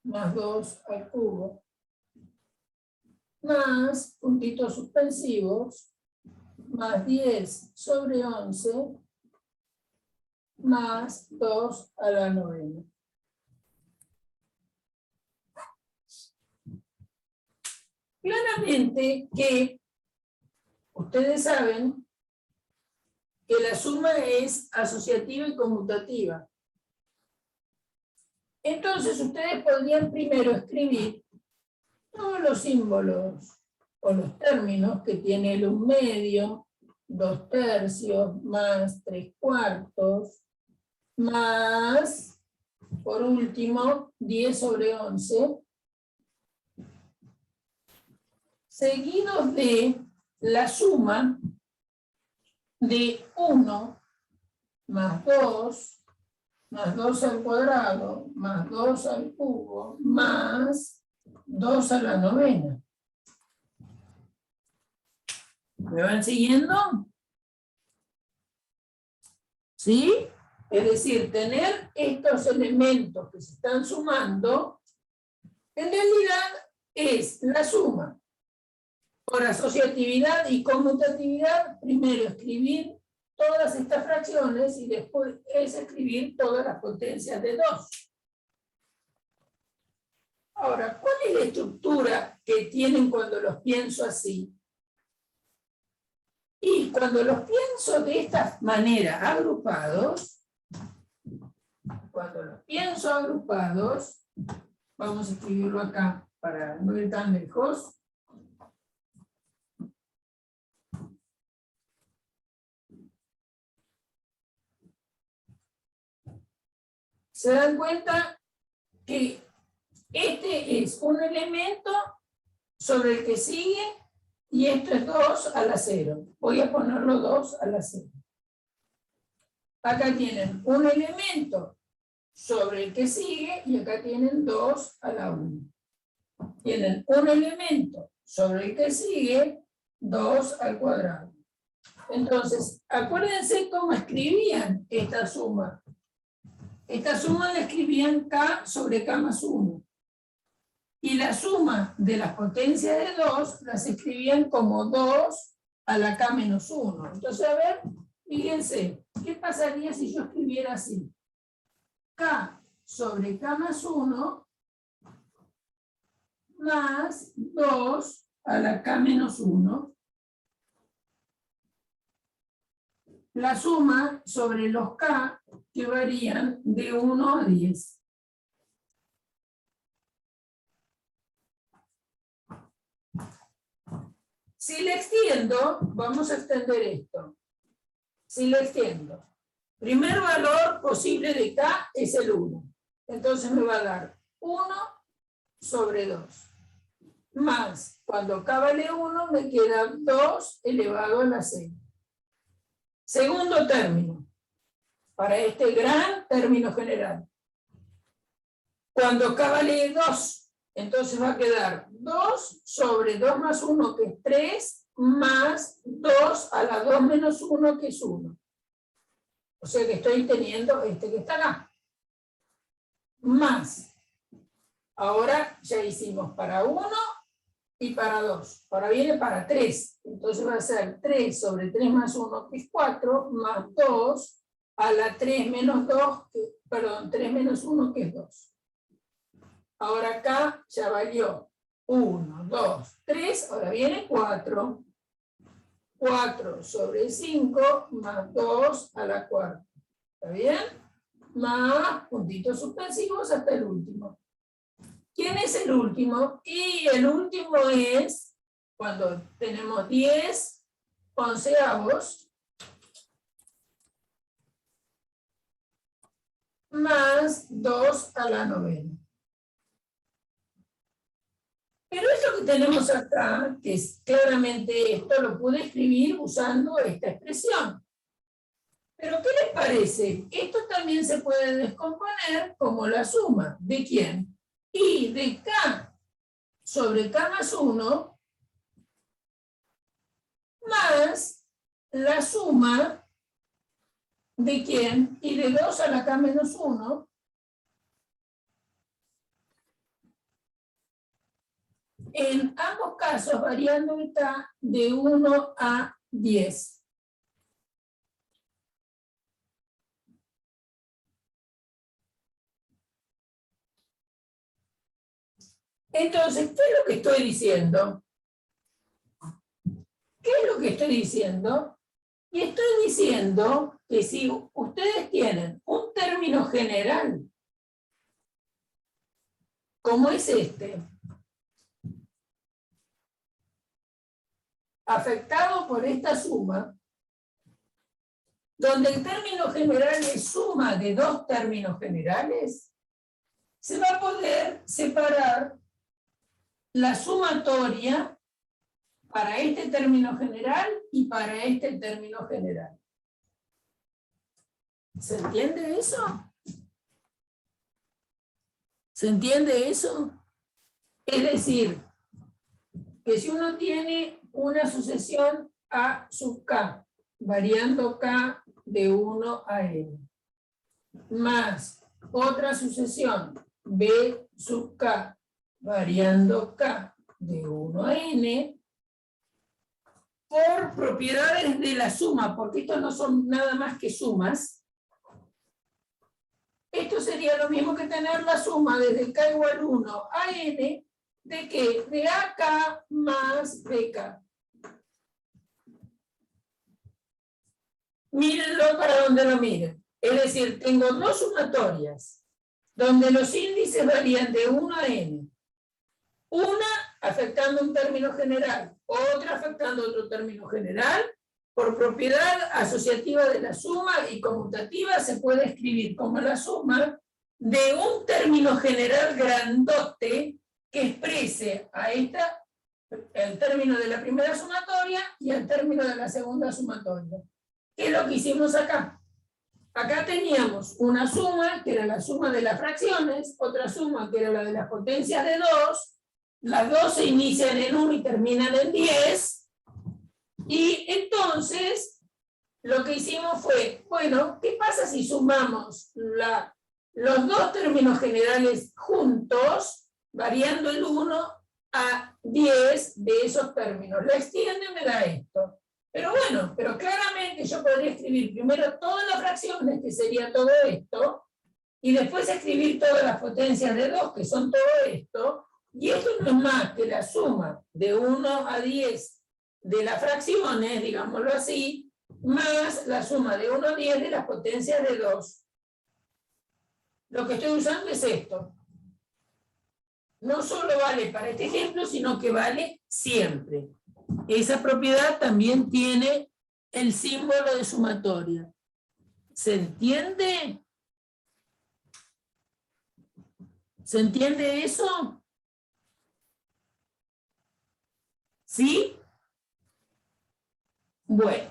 más 2 al cubo más puntitos suspensivos más 10 sobre 11 más 2 a la novena. Claramente que ustedes saben que la suma es asociativa y conmutativa. Entonces ustedes podrían primero escribir todos los símbolos o los términos que tiene el 1 medio, 2 tercios, más 3 cuartos, más, por último, 10 sobre 11, seguidos de la suma de 1 más 2 al cuadrado, más 2 al cubo, más 2 a la novena. ¿Me van siguiendo? ¿Sí? Es decir, tener estos elementos que se están sumando, en realidad es la suma. Por asociatividad y conmutatividad, primero escribir todas estas fracciones y después es escribir todas las potencias de 2. Ahora, ¿cuál es la estructura que tienen cuando los pienso así? Y cuando los pienso de esta manera, agrupados, vamos a escribirlo acá para no ir tan lejos. Se dan cuenta que este es un elemento sobre el que sigue y esto es 2 a la 0. Voy a ponerlo 2 a la 0. Acá tienen un elemento sobre el que sigue y acá tienen 2 a la 1. Tienen un elemento sobre el que sigue 2 al cuadrado. Entonces, acuérdense cómo escribían esta suma. Esta suma la escribían K sobre K más 1. Y la suma de las potencias de 2 las escribían como 2 a la K menos 1. Entonces, a ver, fíjense, ¿qué pasaría si yo escribiera así? K sobre K más 1 más 2 a la K menos 1. La suma sobre los K que varían de 1 a 10. Si le extiendo, vamos a extender esto. Si le extiendo, primer valor posible de K es el 1. Entonces me va a dar 1 sobre 2. Más, cuando K vale 1, me queda 2 elevado a la 6. Segundo término, para este gran término general. Cuando K vale 2, entonces va a quedar 2 sobre 2 más 1, que es 3, más 2 a la 2 menos 1, que es 1. O sea que estoy teniendo este que está acá. Más. Ahora ya hicimos para 1 y para 2. Ahora viene para 3. Entonces va a ser 3 sobre 3 más 1, que es 4, más 2 a la 3 menos 2, perdón, 3 menos 1, que es 2. Ahora acá ya valió 1, 2, 3, ahora viene 4. 4 sobre 5 más 2 a la cuarta. ¿Está bien? Más puntitos suspensivos hasta el último. ¿Quién es el último? Y el último es cuando tenemos 10 onceavos más 2 a la novena. Pero esto que tenemos acá, que es claramente esto, lo pude escribir usando esta expresión. Pero ¿qué les parece? Esto también se puede descomponer como la suma. ¿De quién? Y de K sobre K más 1 más la suma de quién? Y de 2 a la K menos 1 en ambos casos variando el K de 1 a 10. Entonces, ¿qué es lo que estoy diciendo? ¿Qué es lo que estoy diciendo? Y estoy diciendo que si ustedes tienen un término general, como es este, afectado por esta suma, donde el término general es suma de dos términos generales, se va a poder separar la sumatoria para este término general y para este término general. ¿Se entiende eso? ¿Se entiende eso? Es decir, que si uno tiene una sucesión A sub K, variando K de 1 a N, más otra sucesión B sub K, variando K de 1 a N, por propiedades de la suma, porque estos no son nada más que sumas, esto sería lo mismo que tener la suma desde K igual 1 a N, ¿de qué? De AK más BK. Mírenlo para donde lo miren. Es decir, tengo dos sumatorias, donde los índices varían de 1 a N. Una afectando un término general, otra afectando otro término general. Por propiedad asociativa de la suma y conmutativa se puede escribir como la suma de un término general grandote que exprese a el término de la primera sumatoria y el término de la segunda sumatoria. ¿Qué es lo que hicimos acá? Acá teníamos una suma que era la suma de las fracciones, otra suma que era la de las potencias de 2, las dos se inician en 1 y terminan en 10, y entonces lo que hicimos fue, bueno, ¿qué pasa si sumamos los dos términos generales juntos, variando el 1 a 10 de esos términos? La extiende me da esto. Pero bueno, pero claramente yo podría escribir primero todas las fracciones, que sería todo esto, y después escribir todas las potencias de 2, que son todo esto, y esto no es más que la suma de 1 a 10 de las fracciones, digámoslo así, más la suma de 1 a 10 de las potencias de 2. Lo que estoy usando es esto. No solo vale para este ejemplo, sino que vale siempre. Esa propiedad también tiene el símbolo de sumatoria. ¿Se entiende? ¿Se entiende eso? ¿Sí? Bueno.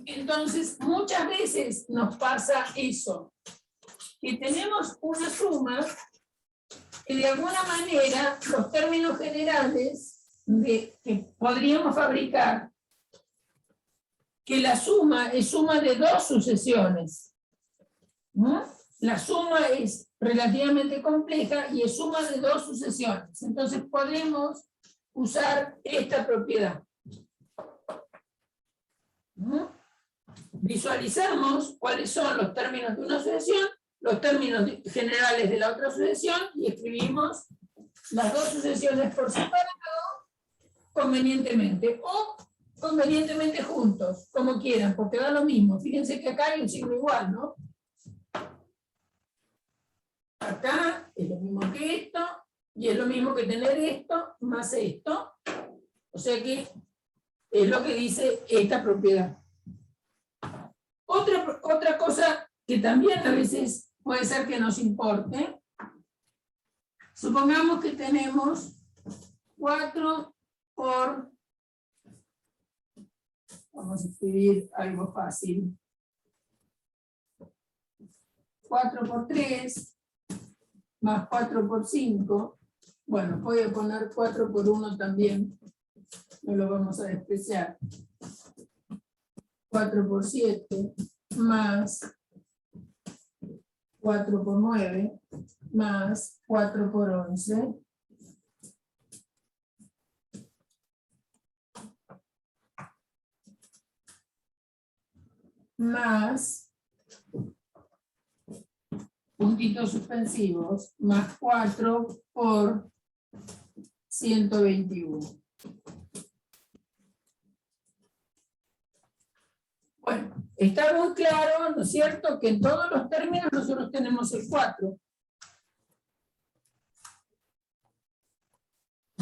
Entonces, muchas veces nos pasa eso, que tenemos una suma que de alguna manera los términos generales que podríamos fabricar, que la suma es suma de dos sucesiones, ¿no? La suma es relativamente compleja y es suma de dos sucesiones. Entonces podemos usar esta propiedad. ¿No? Visualizamos cuáles son los términos de una sucesión, los términos generales de la otra sucesión, y escribimos las dos sucesiones por separado convenientemente, o convenientemente juntos, como quieran, porque da lo mismo. Fíjense que acá hay un signo igual, ¿no? Acá es lo mismo que esto, y es lo mismo que tener esto más esto. O sea que es lo que dice esta propiedad. Otra cosa que también a veces puede ser que nos importe. Supongamos que tenemos 4 por... Vamos a escribir algo fácil. 4 por 3 más 4 por 5. Bueno, voy a poner 4 por 1 también. No lo vamos a despreciar. 4 por 7 más 4 por 9 más 4 por 11 más puntitos suspensivos más 4 por 121. Bueno, está muy claro, ¿no es cierto?, que en todos los términos nosotros tenemos el 4.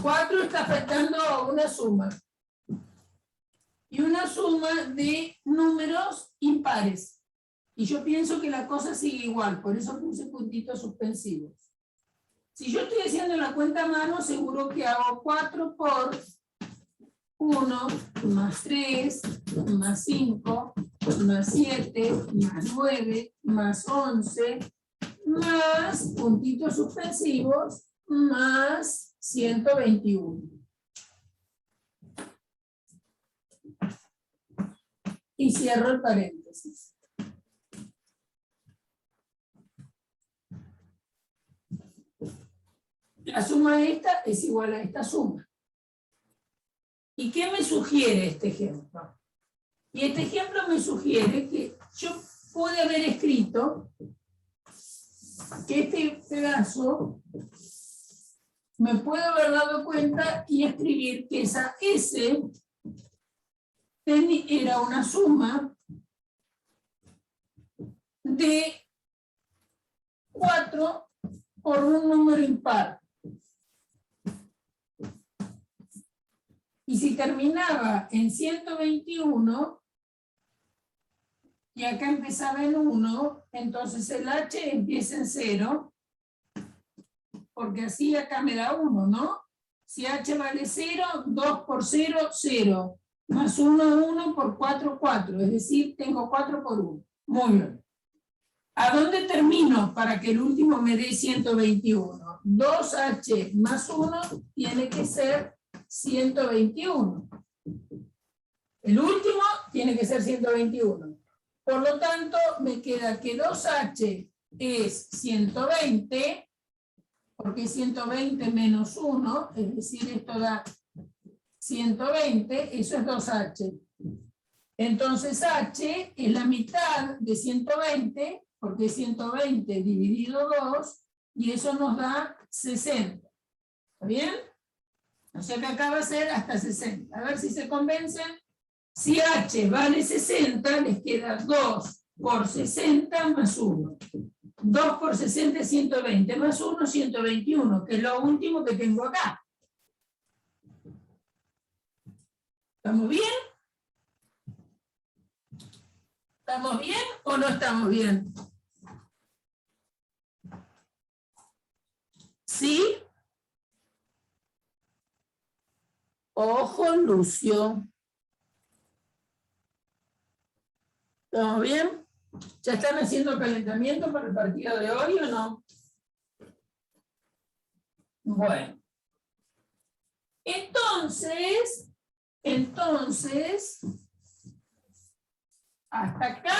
4 está afectando a una suma. Y una suma de números impares. Y yo pienso que la cosa sigue igual, por eso puse puntitos suspensivos. Si yo estoy haciendo la cuenta a mano, seguro que hago 4 por 1, más 3, más 5, más 7, más 9, más 11, más puntitos suspensivos, más 121. Y cierro el paréntesis. La suma de esta es igual a esta suma. ¿Y qué me sugiere este ejemplo? Y este ejemplo me sugiere que yo pude haber escrito que este pedazo me puedo haber dado cuenta y escribir que esa S era una suma de 4 por un número impar. Y si terminaba en 121, y acá empezaba en 1, entonces el H empieza en 0, porque así acá me da 1, ¿no? Si H vale 0, 2 por 0, 0. Más 1, 1 por 4, 4. Es decir, tengo 4 por 1. Muy bien. ¿A dónde termino para que el último me dé 121? 2H más 1 tiene que ser 121. El último tiene que ser 121. Por lo tanto, me queda que 2H es 120, porque es 120 menos 1, es decir, esto da 120, eso es 2H. Entonces H es la mitad de 120, porque es 120 dividido 2, y eso nos da 60. ¿Está bien? O sea que acá va a ser hasta 60. A ver si se convencen. Si H vale 60, les queda 2 por 60 más 1. 2 por 60 es 120, más 1, 121, que es lo último que tengo acá. ¿Estamos bien? ¿Estamos bien o no estamos bien? ¿Sí? Ojo, Lucio. ¿Estamos bien? ¿Ya están haciendo calentamiento para el partido de hoy o no? Bueno. Entonces, hasta acá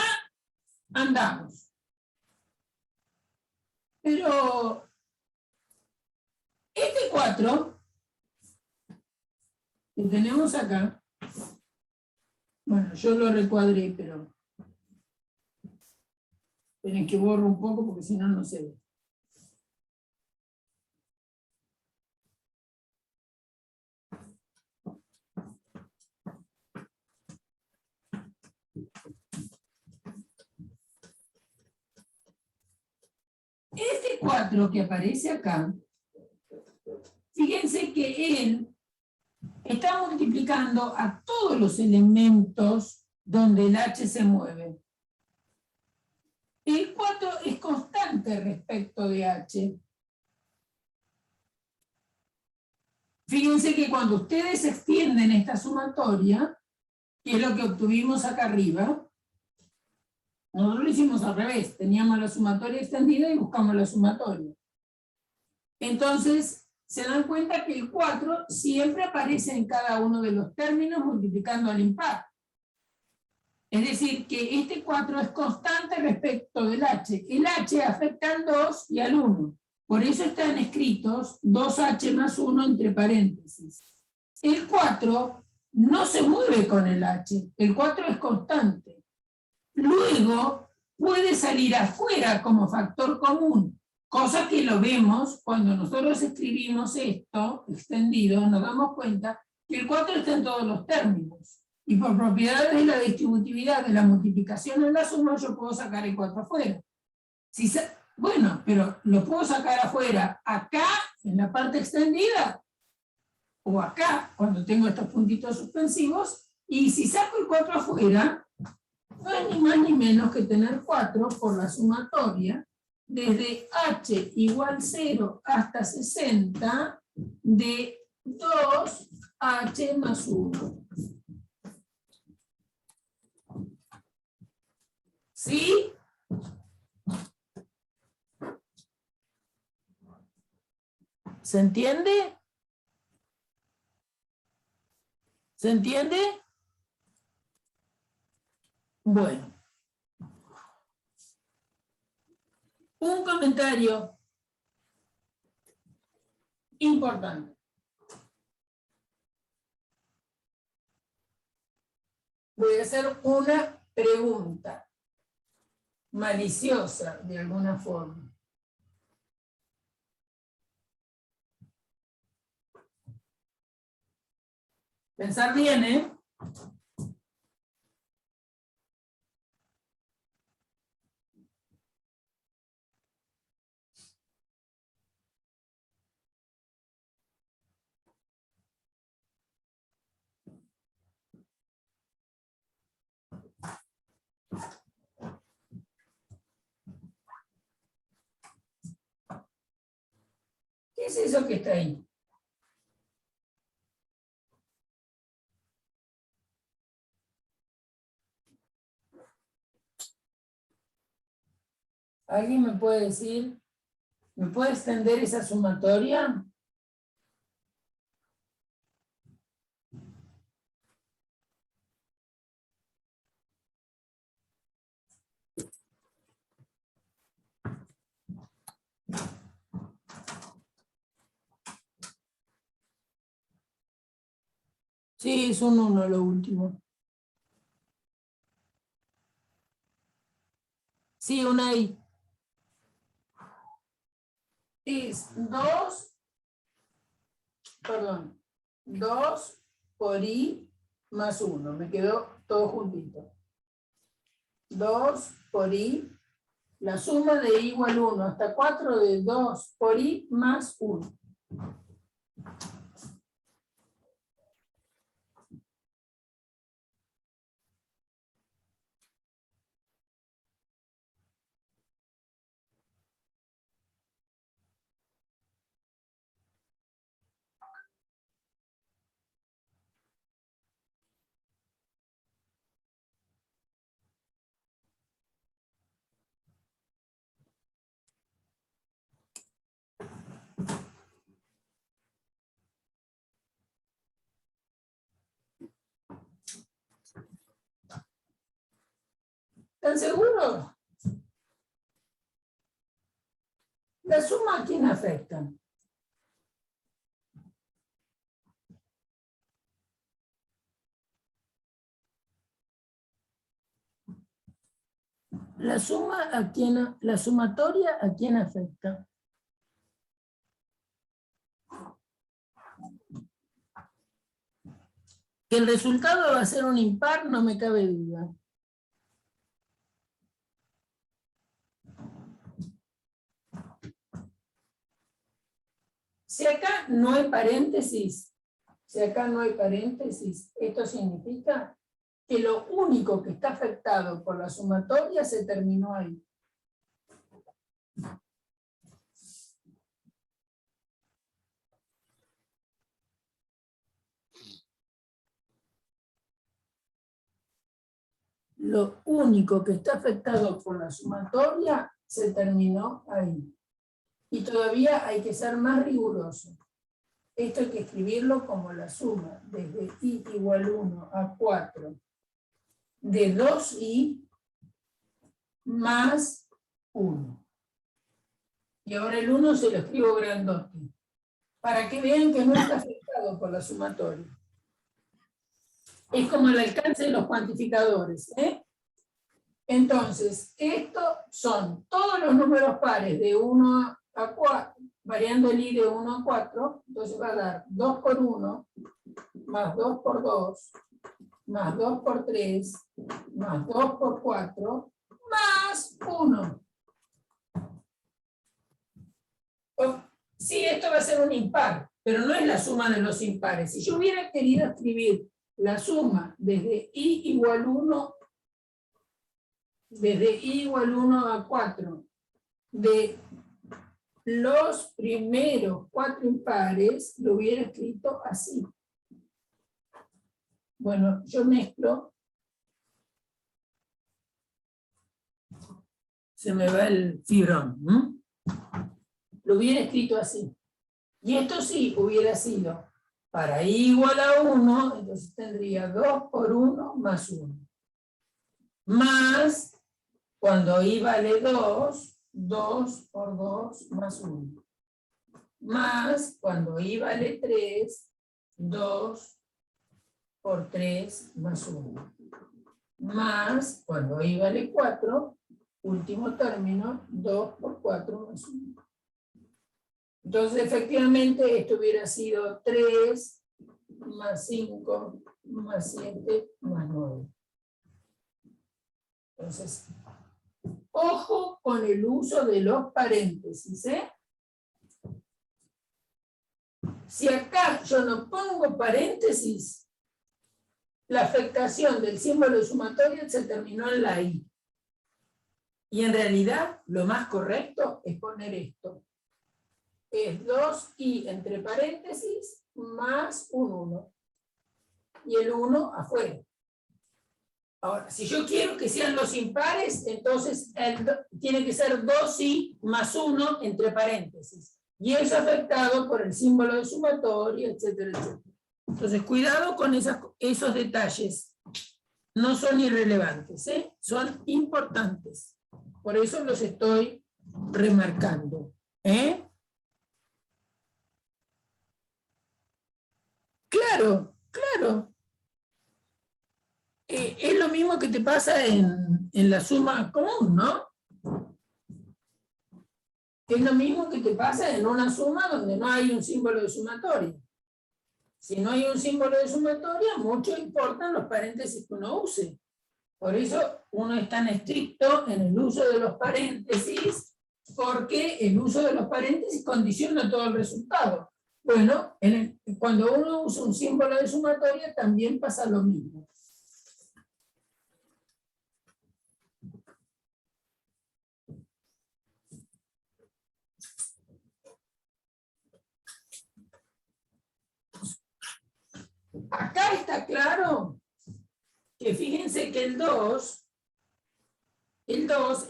andamos. Pero este 4 que tenemos acá, bueno, yo lo recuadré, pero tienen que borrar un poco porque si no, no se ve. Este 4 que aparece acá, fíjense que él está multiplicando a todos los elementos donde el H se mueve. El 4 es constante respecto de H. Fíjense que cuando ustedes extienden esta sumatoria, que es lo que obtuvimos acá arriba, nosotros lo hicimos al revés, teníamos la sumatoria extendida y buscamos la sumatoria. Entonces, se dan cuenta que el 4 siempre aparece en cada uno de los términos multiplicando al impar. Es decir, que este 4 es constante respecto del H. El H afecta al 2 y al 1. Por eso están escritos 2H más 1 entre paréntesis. El 4 no se mueve con el H. El 4 es constante. Luego puede salir afuera como factor común, cosa que lo vemos cuando nosotros escribimos esto extendido, nos damos cuenta que el 4 está en todos los términos. Y por propiedades de la distributividad de la multiplicación en la suma, yo puedo sacar el 4 afuera. Bueno, pero lo puedo sacar afuera acá, en la parte extendida, o acá, cuando tengo estos puntitos suspensivos, y si saco el 4 afuera, no es ni más ni menos que tener 4 por la sumatoria, desde H igual 0 hasta 60, de 2H más 1. ¿Sí? ¿Se entiende? ¿Se entiende? Bueno. Un comentario importante. Voy a hacer una pregunta. maliciosa de alguna forma. Pensar bien, ¿eh? ¿Qué es eso que está ahí? ¿Alguien me puede decir? ¿Me puede extender esa sumatoria? Sí, es un 1 lo último. Sí, una I. Es 2 por I más 1. Me quedó todo juntito. 2 por I, la suma de I igual 1 hasta 4 de 2 por I más 1. ¿Están seguros? ¿La suma a quién afecta? La sumatoria a quién afecta. Que el resultado va a ser un impar, no me cabe duda. Si acá no hay paréntesis, esto significa que lo único que está afectado por la sumatoria se terminó ahí. Lo único que está afectado por la sumatoria se terminó ahí. Y todavía hay que ser más riguroso. Esto hay que escribirlo como la suma desde I igual 1 a 4 de 2I más 1. Y ahora el 1 se lo escribo grandote, para que vean que no está afectado por la sumatoria. Es como el alcance de los cuantificadores, ¿eh? Entonces, estos son todos los números pares de 1 a 4, variando el I de 1 a 4, entonces va a dar 2 por 1, más 2 por 2, más 2 por 3, más 2 por 4, más 1. Sí, esto va a ser un impar, pero no es la suma de los impares. Si yo hubiera querido escribir la suma desde I igual 1, desde I igual 1 a 4, de los primeros 4 impares, lo hubiera escrito así. Bueno, yo mezclo. Se me va el fibrón. Lo hubiera escrito así. Y esto sí hubiera sido para I igual a 1, entonces tendría 2 por 1 más 1. Más, cuando I vale 2, 2 por 2 más 1. Más, cuando I vale 3, 2 por 3 más 1. Más, cuando I vale 4, último término, 2 por 4 más 1. Entonces, efectivamente, esto hubiera sido 3 más 5 más 7 más 9. Entonces, ojo con el uso de los paréntesis, ¿eh? Si acá yo no pongo paréntesis, la afectación del símbolo de sumatoria se terminó en la I. Y en realidad, lo más correcto es poner esto. Es 2i entre paréntesis más un 1. Y el 1 afuera. Ahora, si yo quiero que sean los impares, entonces tiene que ser 2i más 1 entre paréntesis. Y eso afectado por el símbolo de sumatoria, etcétera, etcétera. Entonces, cuidado con esos detalles. No son irrelevantes, ¿eh? Son importantes. Por eso los estoy remarcando. ¿Eh? Claro, claro. Es lo mismo que te pasa en la suma común, ¿no? Es lo mismo que te pasa en una suma donde no hay un símbolo de sumatoria. Si no hay un símbolo de sumatoria, mucho importan los paréntesis que uno use. Por eso uno es tan estricto en el uso de los paréntesis, porque el uso de los paréntesis condiciona todo el resultado. Bueno, cuando uno usa un símbolo de sumatoria también pasa lo mismo. Acá está claro que fíjense que el 2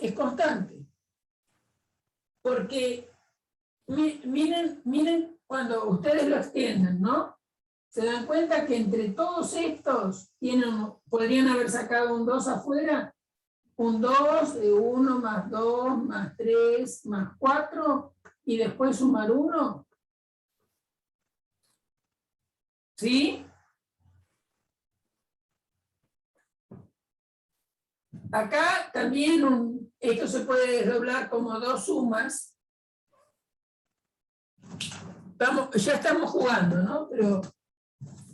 es constante. Porque miren cuando ustedes lo extienden, ¿no? Se dan cuenta que entre todos estos podrían haber sacado un 2 afuera, un 2 de 1 más 2 más 3 más 4 y después sumar 1. ¿Sí? Acá también esto se puede desdoblar como dos sumas. Ya estamos jugando, ¿no? Pero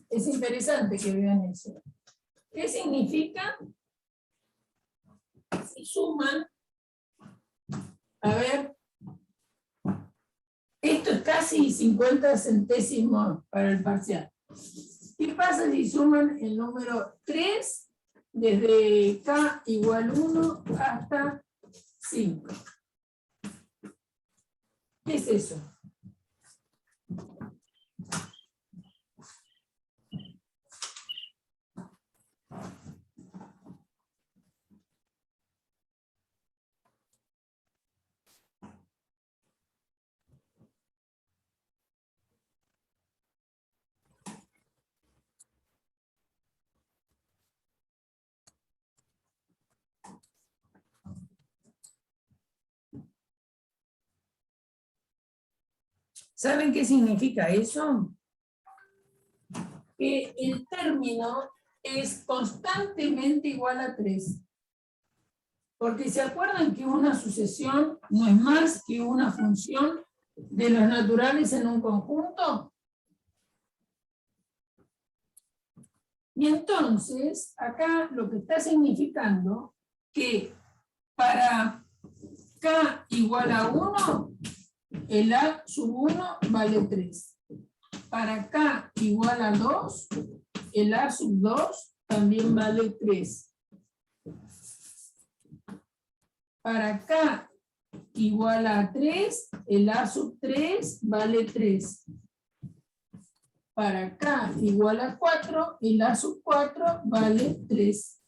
es interesante que vean eso. ¿Qué significa? Si suman, a ver, esto es casi 50 centésimos para el parcial. ¿Qué pasa si suman el número 3 desde k igual 1 hasta 5? ¿Qué es eso? ¿Saben qué significa eso? Que el término es constantemente igual a 3. Porque se acuerdan que una sucesión no es más que una función de los naturales en un conjunto. Y entonces, acá lo que está significando que para k igual a 1, el a sub 1 vale 3. Para k igual a 2, el a sub 2 también vale 3. Para k igual a 3, el a sub 3 vale 3. Para k igual a 4, el a sub 4 vale 3.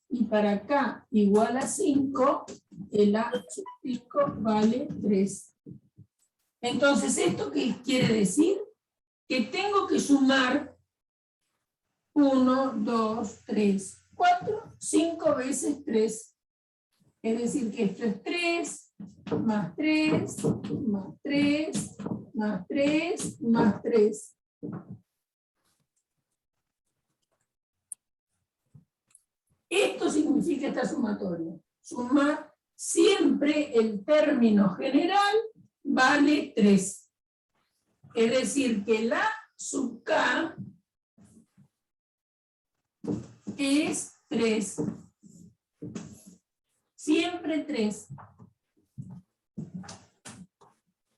Y para k igual a 5, el a sub 5 vale 3. Entonces, ¿esto qué quiere decir? Que tengo que sumar 1, 2, 3, 4, 5 veces 3. Es decir, que esto es 3, más 3, más 3, más 3, más 3. Esto significa esta sumatoria. Sumar siempre el término general vale 3. Es decir, que la sub k es 3. Siempre 3.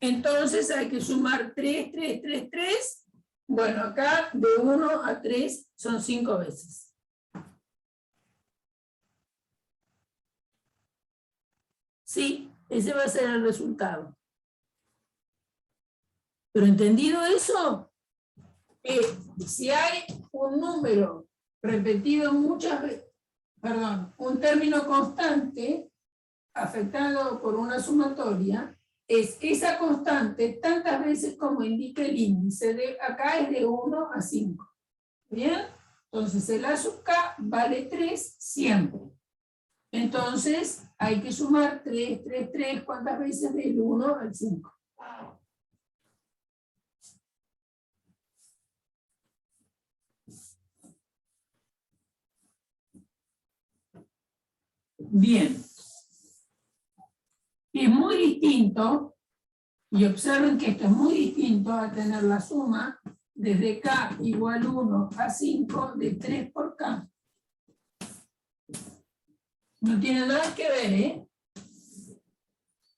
Entonces hay que sumar 3, 3, 3, 3. Bueno, acá de 1 a 3 son 5 veces. Sí, ese va a ser el resultado. Pero entendido eso, si hay un número repetido muchas veces, perdón, un término constante afectado por una sumatoria, es esa constante tantas veces como indica el índice. De acá es de 1 a 5. ¿Bien? Entonces el A sub k vale 3 siempre. Entonces hay que sumar 3, 3, 3, ¿cuántas veces? Del 1 al 5. Bien. Es muy distinto, y observen que esto es muy distinto a tener la suma desde k igual 1 a 5 de 3 por k. No tiene nada que ver, ¿eh?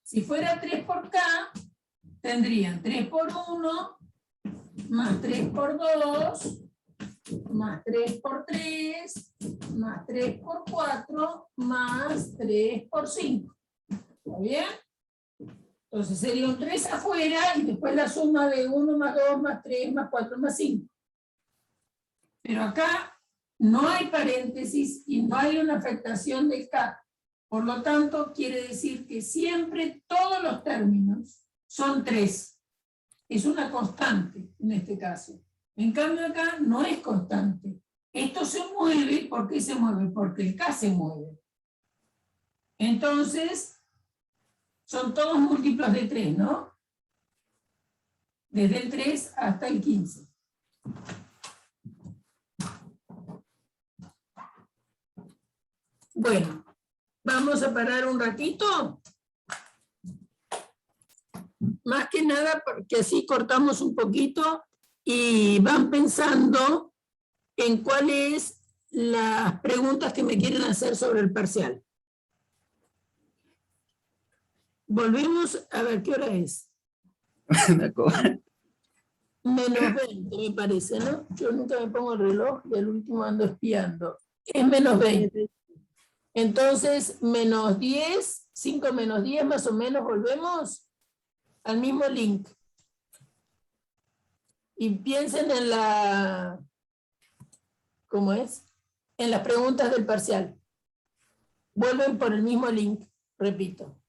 Si fuera 3 por k, tendrían 3 por 1, más 3 por 2, más 3 por 3, más 3 por 4, más 3 por 5. ¿Está bien? Entonces sería un 3 afuera y después la suma de 1 más 2 más 3 más 4 más 5. Pero acá no hay paréntesis y no hay una afectación del k. Por lo tanto, quiere decir que siempre todos los términos son 3. Es una constante en este caso. En cambio acá no es constante. Esto se mueve. ¿Por qué se mueve? Porque el k se mueve. Entonces, son todos múltiplos de 3, ¿no? Desde el 3 hasta el 15. Bueno, vamos a parar un ratito. Más que nada porque así cortamos un poquito y van pensando en cuáles las preguntas que me quieren hacer sobre el parcial. Volvemos a ver qué hora es. Menos 20 me parece, ¿no? Yo nunca me pongo el reloj y al último ando espiando. Es menos 20. Entonces, menos 10, 5 menos 10 más o menos, volvemos al mismo link. Y piensen en la... ¿Cómo es? En las preguntas del parcial. Vuelven por el mismo link, repito.